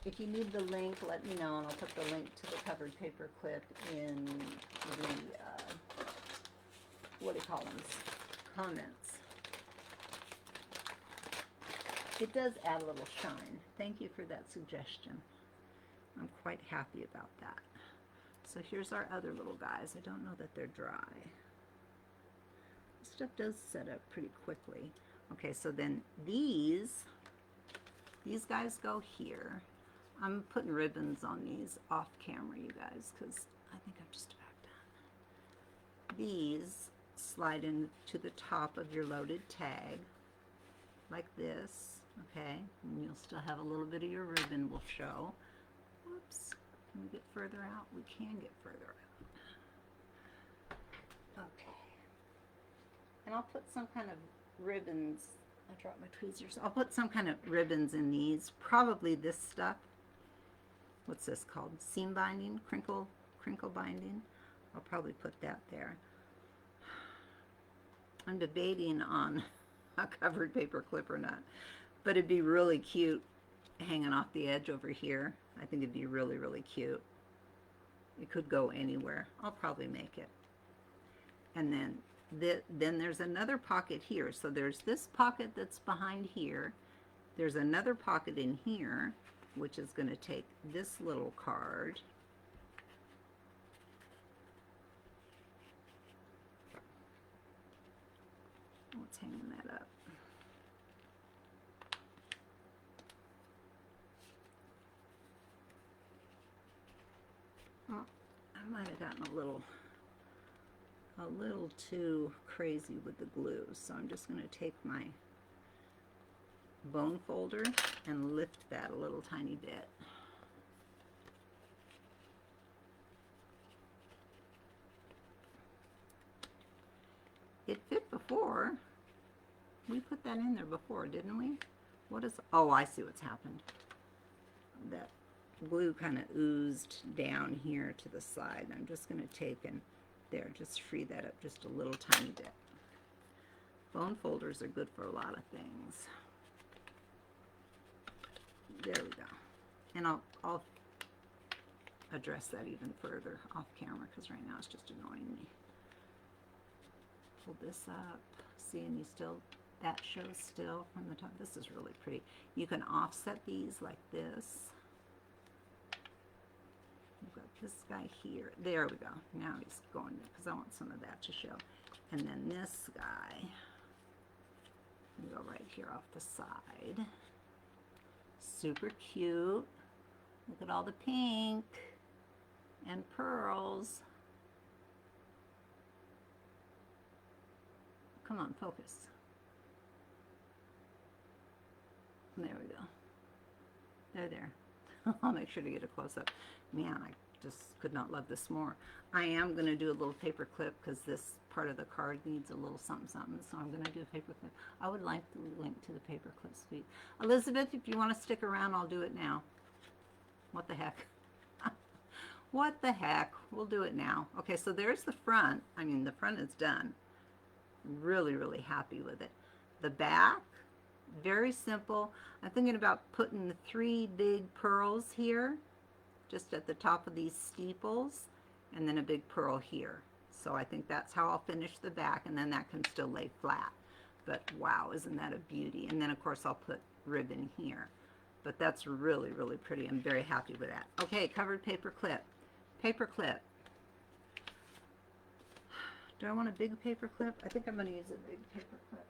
If you need the link, let me know, and I'll put the link to the covered paper clip in the, what do you call them, comments. It does add a little shine. Thank you for that suggestion. I'm quite happy about that. So here's our other little guys. I don't know that they're dry. This stuff does set up pretty quickly. Okay, so then these guys go here. I'm putting ribbons on these off camera, you guys, because I think I'm just about done. These slide into the top of your loaded tag, like this, okay? And you'll still have a little bit of your ribbon will show. Whoops, can we get further out? We can get further out. Okay. And I'll put some kind of ribbons, I dropped my tweezers. I'll put some kind of ribbons in these, probably this stuff. What's this called? Seam binding, crinkle binding. I'll probably put that there. I'm debating on a covered paper clip or not, but it'd be really cute hanging off the edge over here. I think it'd be really, really cute. It could go anywhere. I'll probably make it. And then there's another pocket here. So there's this pocket that's behind here. There's another pocket in here, which is going to take this little card. What's hanging that up? might have gotten a little too crazy with the glue, so I'm just going to take my bone folder and lift that a little tiny bit. It fit before. We put that in there before, didn't we? What is, oh, I see what's happened. That glue kind of oozed down here to the side. I'm just going to take and there, just free that up just a little tiny bit. Bone folders are good for a lot of things. There we go. And I'll address that even further off camera because right now it's just annoying me. Pull this up. See, and you still, that shows still from the top. This is really pretty. You can offset these like this. We've got this guy here. There we go. Now he's going there because I want some of that to show. And then this guy, we go right here off the side. Super cute. Look at all the pink and pearls. Come on, focus. There we go. There. I'll make sure to get a close-up. Man, I just could not love this more. I am going to do a little paper clip because this part of the card needs a little something, so I'm going to do a paper clip. I would like the link to the paper clip, sweet. Elizabeth, if you want to stick around, I'll do it now. What the heck? What the heck? We'll do it now. Okay, so there's the front. I mean, the front is done. Really, really happy with it. The back, very simple. I'm thinking about putting the 3 big pearls here, just at the top of these steeples, and then a big pearl here. So I think that's how I'll finish the back, and then that can still lay flat. But wow, isn't that a beauty? And then of course I'll put ribbon here. But that's really, really pretty. I'm very happy with that. Okay, covered paper clip. Paper clip. Do I want a big paper clip? I think I'm going to use a big paper clip.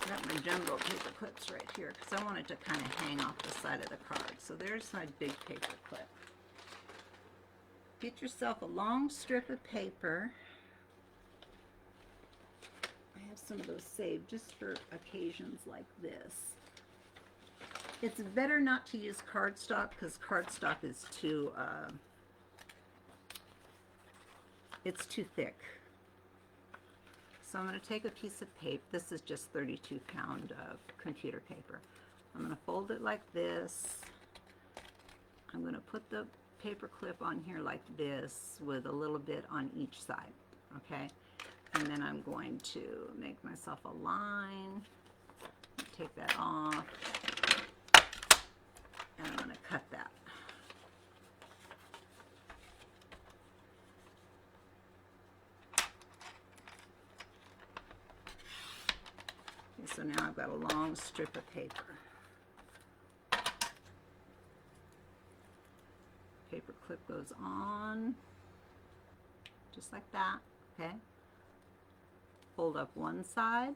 I got my jumbo paper clips right here because I want it to kind of hang off the side of the card. So there's my big paper clip. Get yourself a long strip of paper. I have some of those saved just for occasions like this. It's better not to use cardstock because cardstock is too, it's too thick. So I'm going to take a piece of paper. This is just 32 pound of computer paper. I'm going to fold it like this. I'm going to put the paper clip on here like this with a little bit on each side. Okay? And then I'm going to make myself a line. Take that off. And I'm going to cut that. Okay, so now I've got a long strip of paper. Paper clip goes on, just like that, okay? Fold up one side,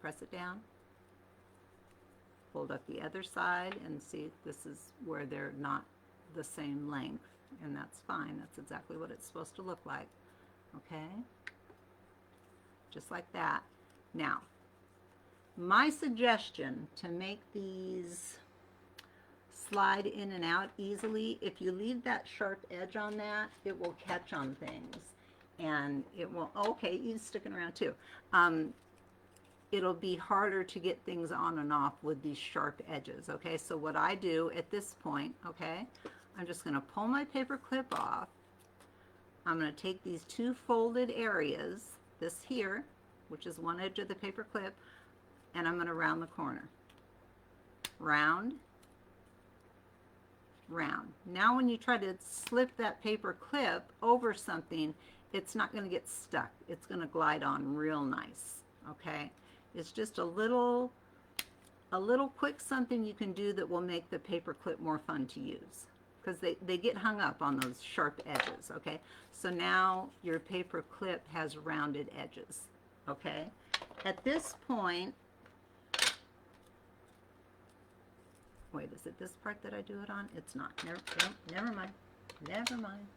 press it down, fold up the other side, and see, this is where they're not the same length, and that's fine. That's exactly what it's supposed to look like, okay? Just like that. Now, my suggestion to make these slide in and out easily, if you leave that sharp edge on that, it will catch on things, and it will, okay, you're sticking around too. It'll be harder to get things on and off with these sharp edges, okay? So what I do at this point, okay, I'm just going to pull my paper clip off. I'm going to take these 2 folded areas, this here, which is one edge of the paper clip, and I'm going to round the corner. Round, round. Now when you try to slip that paper clip over something, it's not going to get stuck. It's going to glide on real nice, okay? It's just a little quick something you can do that will make the paper clip more fun to use, because they get hung up on those sharp edges, okay? So now your paper clip has rounded edges, okay? At this point, Wait, is it this part that I do it on? It's not. Never mind. Never mind.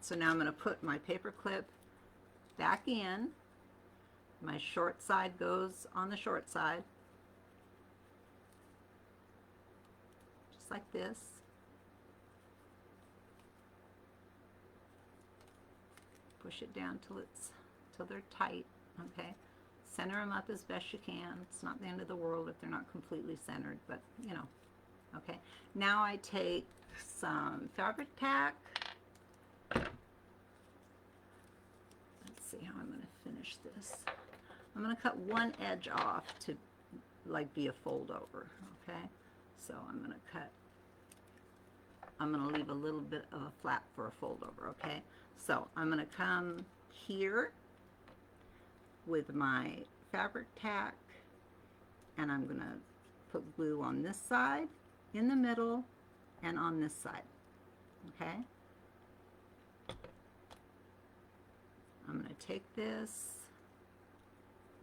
So now I'm going to put my paper clip back in. My short side goes on the short side. Just like this. Push it down till they're tight, okay? Center them up as best you can. It's not the end of the world if they're not completely centered, but you know, okay? Now I take some fabric tack. Let's see how I'm going to finish this. I'm going to cut one edge off to like be a fold over, okay? So I'm going to leave a little bit of a flap for a fold over, okay? So I'm going to come here with my fabric tack, and I'm going to put glue on this side, in the middle, and on this side, okay? I'm going to take this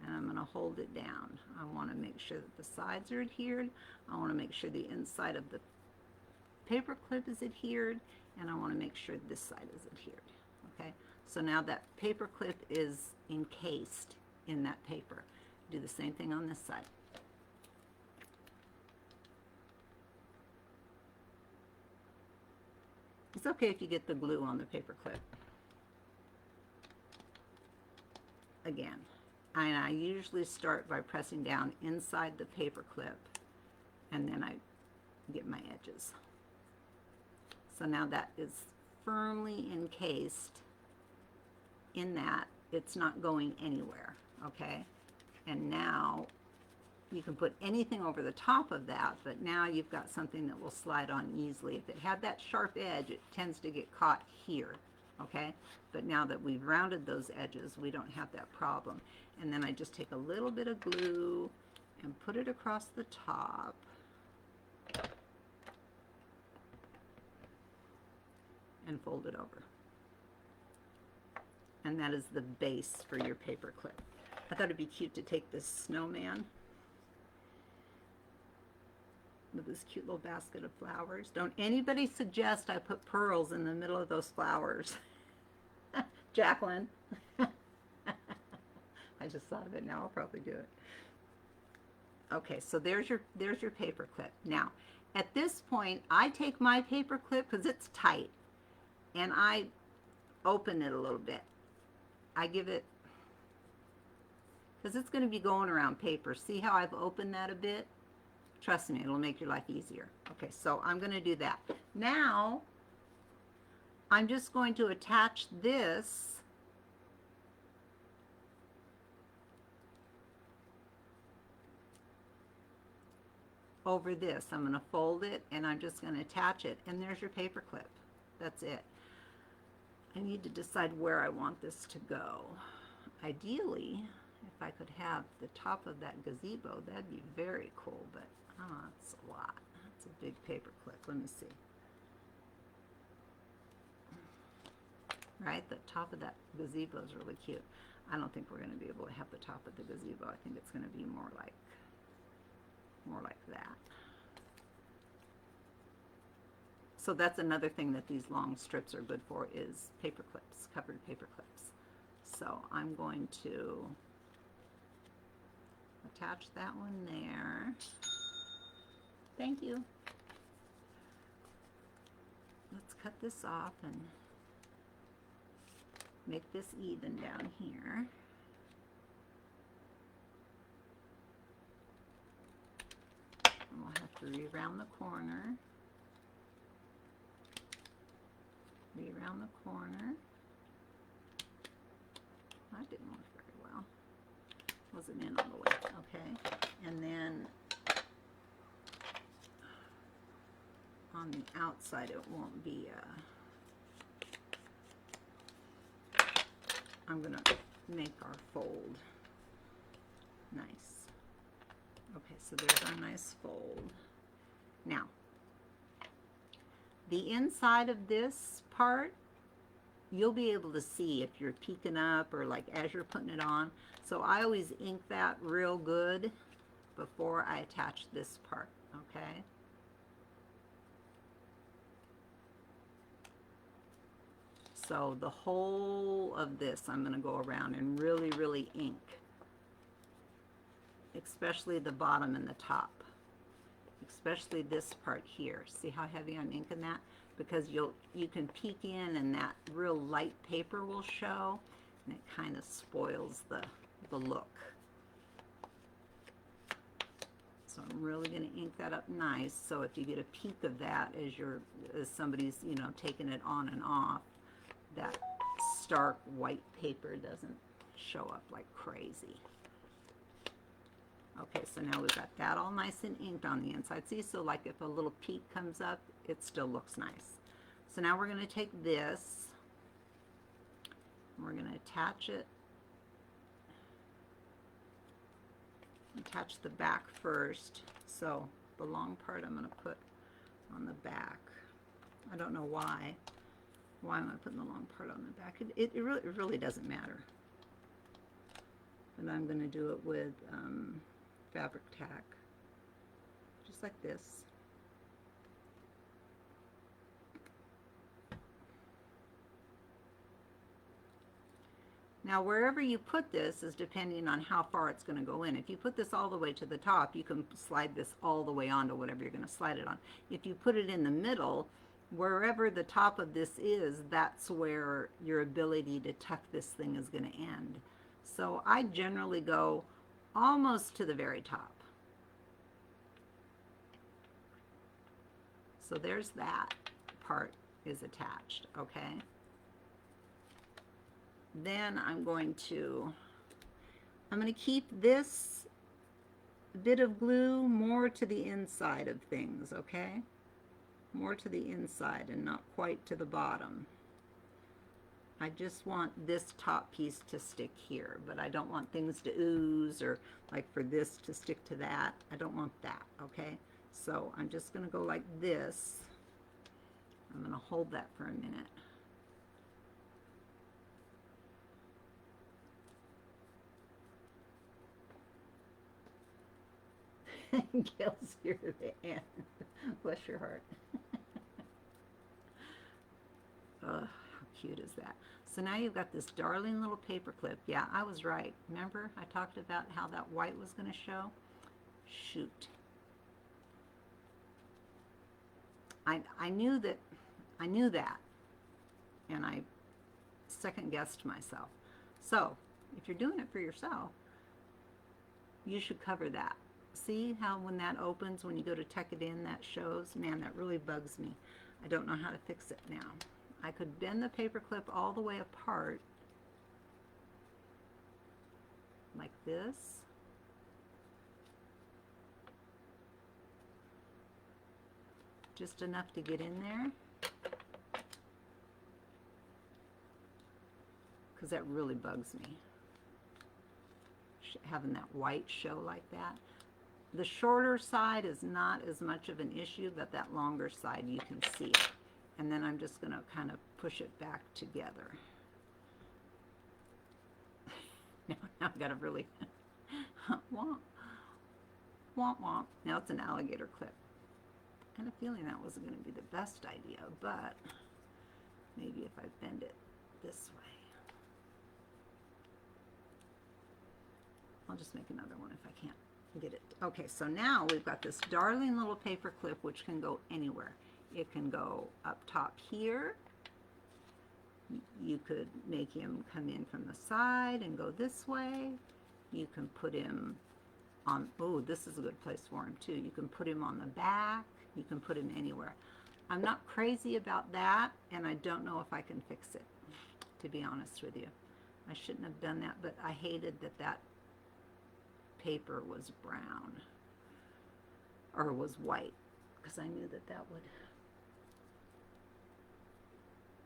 and I'm going to hold it down. I want to make sure that the sides are adhered. I want to make sure the inside of the paper clip is adhered, and I want to make sure this side is adhered. Okay, so now that paper clip is encased in that paper. Do the same thing on this side. It's okay if you get the glue on the paper clip. Again, and I usually start by pressing down inside the paper clip, and then I get my edges. So now that is firmly encased in that. It's not going anywhere, okay? And now you can put anything over the top of that, but now you've got something that will slide on easily. If it had that sharp edge, it tends to get caught here, okay? But now that we've rounded those edges, we don't have that problem. And then I just take a little bit of glue and put it across the top. And fold it over. And that is the base for your paper clip. I thought it'd be cute to take this snowman with this cute little basket of flowers. Don't anybody suggest I put pearls in the middle of those flowers. Jacqueline. I just thought of it now. I'll probably do it. Okay, so there's your paper clip. Now, at this point, I take my paper clip because it's tight, and I open it a little bit. I give it, because it's going to be going around paper. See how I've opened that a bit? Trust me, it'll make your life easier. Okay, so I'm going to do that. Now, I'm just going to attach this over this. I'm going to fold it, and I'm just going to attach it, and there's your paper clip. That's it. I need to decide where I want this to go. Ideally, if I could have the top of that gazebo, that'd be very cool, but it's a lot. That's a big paper clip. Let me see. Right, the top of that gazebo is really cute. I don't think we're going to be able to have the top of the gazebo. I think it's going to be more like that. So that's another thing that these long strips are good for, is paper clips, covered paper clips. So I'm going to attach that one there. Thank you. Let's cut this off and make this even down here. And we'll have to re-round the corner. Re-round the corner. That didn't work very well. Wasn't in all the way. Okay. And then on the outside it won't be I'm going to make our fold nice. Okay, so there's our nice fold. Now, the inside of this part, you'll be able to see if you're peeking up or like as you're putting it on. So I always ink that real good before I attach this part. okay? So the whole of this I'm going to go around and really, really ink, especially the bottom and the top, especially this part here. See how heavy I'm inking that? Because you can peek in and that real light paper will show, and it kind of spoils the look. So I'm really going to ink that up nice, so if you get a peek of that as somebody's, you know, taking it on and off, that stark white paper doesn't show up like crazy. Okay, so now we've got that all nice and inked on the inside. See, so like if a little peak comes up, it still looks nice. So now we're going to take this, and we're going to attach it. Attach the back first. So the long part I'm going to put on the back. I don't know why. Why am I putting the long part on the back? It really doesn't matter. But I'm going to do it with fabric tack, just like this. Now wherever you put this is depending on how far it's going to go in. If you put this all the way to the top, you can slide this all the way onto whatever you're going to slide it on. If you put it in the middle, wherever the top of this is, that's where your ability to tuck this thing is going to end. So I generally go almost to the very top. So there's that part is attached, okay? Then I'm going to keep this bit of glue more to the inside of things, okay? More to the inside and not quite to the bottom. I just want this top piece to stick here, but I don't want things to ooze or like for this to stick to that. I don't want that, okay? So I'm just going to go like this. I'm going to hold that for a minute. Gail's here at the end. Bless your heart. Oh, how cute is that? So now you've got this darling little paper clip. Yeah, I was right. Remember I talked about how that white was going to show? Shoot. I knew that, and I second guessed myself. So if you're doing it for yourself, you should cover that. See how when that opens, when you go to tuck it in, that shows? Man, that really bugs me. I don't know how to fix it now. I could bend the paper clip all the way apart, like this. Just enough to get in there. Because that really bugs me. Having that white show like that. The shorter side is not as much of an issue, but that longer side you can see it. And then I'm just going to kind of push it back together. Now I've got to really womp, womp, womp. Now it's an alligator clip. I had a feeling that wasn't going to be the best idea, but maybe if I bend it this way. I'll just make another one if I can't get it. Okay, so now we've got this darling little paper clip which can go anywhere. It can go up top here. You could make him come in from the side and go this way. You can put him on, oh, this is a good place for him too. You can put him on the back. You can put him anywhere. I'm not crazy about that, and I don't know if I can fix it, to be honest with you. I shouldn't have done that, but I hated that paper was brown or was white, because I knew that would,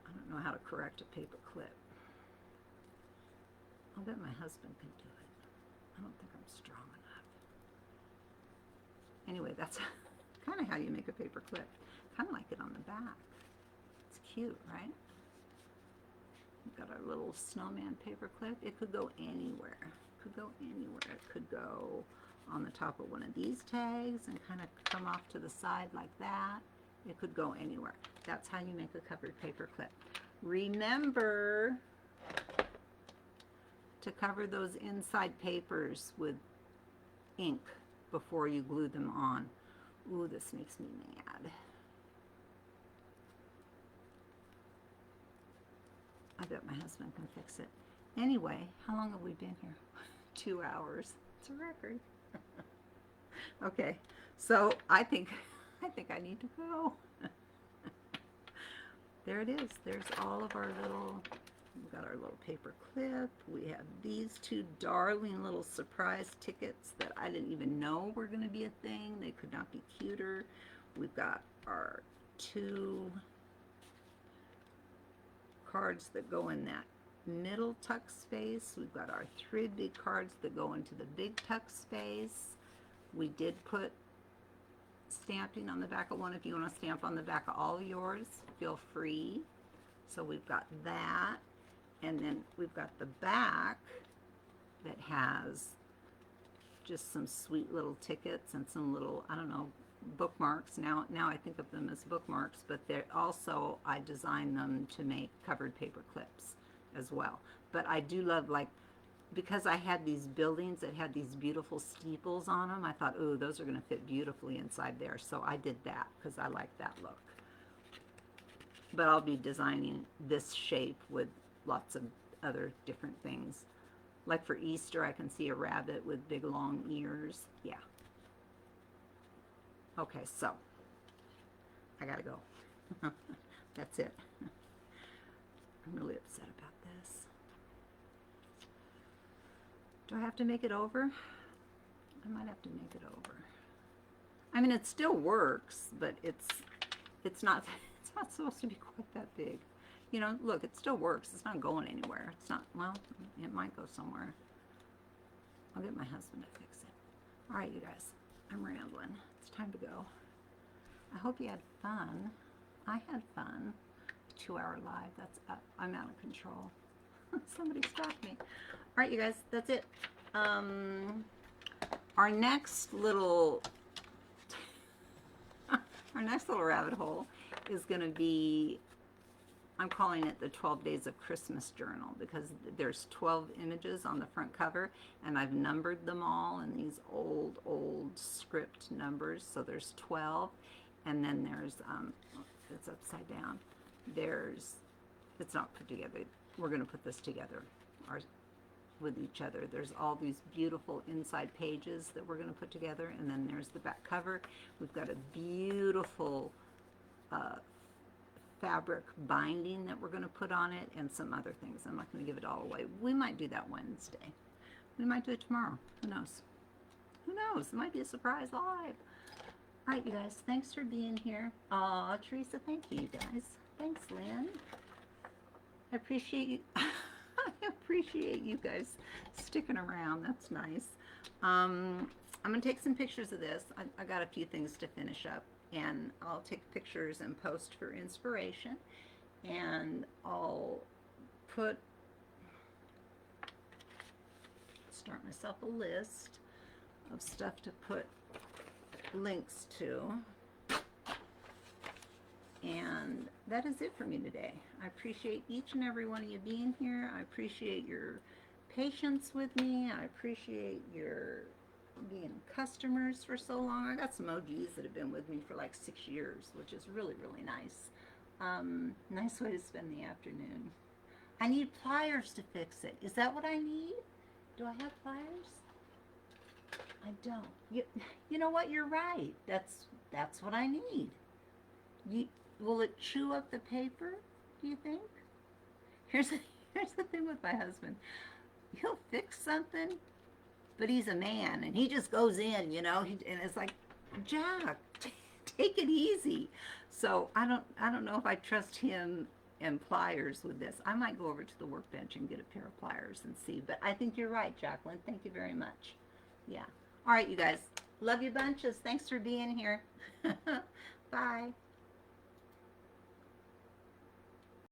I don't know how to correct a paper clip. I'll bet my husband can do it. I don't think I'm strong enough. Anyway, that's kind of how you make a paper clip. Kind of like it on the back. It's cute, right? We've got our little snowman paper clip. It could go anywhere. It could go anywhere. It could go on the top of one of these tags and kind of come off to the side like that. It could go anywhere. That's how you make a covered paper clip. Remember to cover those inside papers with ink before you glue them on. Ooh, this makes me mad. I bet my husband can fix it. Anyway, how long have we been here? 2 hours. It's a record. Okay, so I think I need to go. There it is. There's all of our little, we've got our little paper clip. We have these two darling little surprise tickets that I didn't even know were going to be a thing. They could not be cuter. We've got our 2 cards that go in that middle tuck space. We've got our 3 big cards that go into the big tuck space. We did put stamping on the back of one. If you want to stamp on the back of all of yours, feel free. So we've got that, and then we've got the back that has just some sweet little tickets and some little, I don't know, bookmarks. Now I think of them as bookmarks, but they're also, I designed them to make covered paper clips as well. But I do love, like, because I had these buildings that had these beautiful steeples on them, I thought, ooh, those are going to fit beautifully inside there. So I did that because I like that look. But I'll be designing this shape with lots of other different things. Like for Easter, I can see a rabbit with big long ears. Yeah. Okay, so I gotta go. That's it. I'm really upset about this. Do I have to make it over? I might have to make it over. I mean, it still works, but it's not supposed to be quite that big. You know, look, it still works. It's not going anywhere. It's not, well, it might go somewhere. I'll get my husband to fix it. All right, you guys, I'm rambling. It's time to go. I hope you had fun. I had fun. 2-hour live. That's up. I'm out of control. Somebody stop me. All right, you guys, that's it. Our next little rabbit hole is going to be, I'm calling it the 12 Days of Christmas Journal, because there's 12 images on the front cover, and I've numbered them all in these old script numbers. So there's 12, and then there's, it's upside down. It's not put together. We're going to put this together with each other. There's all these beautiful inside pages that we're going to put together, and then there's the back cover. We've got a beautiful fabric binding that we're going to put on it, and some other things. I'm not going to give it all away. We might do that Wednesday. We might do it tomorrow. Who knows? Who knows? It might be a surprise live. All right, you guys. Thanks for being here. Aw, Teresa, thank you, guys. Thanks, Lynn. I appreciate you. I appreciate you guys sticking around. That's nice. I'm going to take some pictures of this. I got a few things to finish up, and I'll take pictures and post for inspiration. And I'll start myself a list of stuff to put links to. And that is it for me today. I appreciate each and every one of you being here. I appreciate your patience with me. I appreciate your being customers for so long. I got some OGs that have been with me for like 6 years, which is really, really nice. Nice way to spend the afternoon. I need pliers to fix it. Is that what I need? Do I have pliers? I don't. You know what? You're right. That's what I need. Will it chew up the paper, do you think? Here's the thing with my husband. He'll fix something, but he's a man, and he just goes in, you know, and it's like, Jack, take it easy. So I don't know if I trust him and pliers with this. I might go over to the workbench and get a pair of pliers and see. But I think you're right, Jacqueline. Thank you very much. Yeah. All right, you guys. Love you bunches. Thanks for being here. Bye.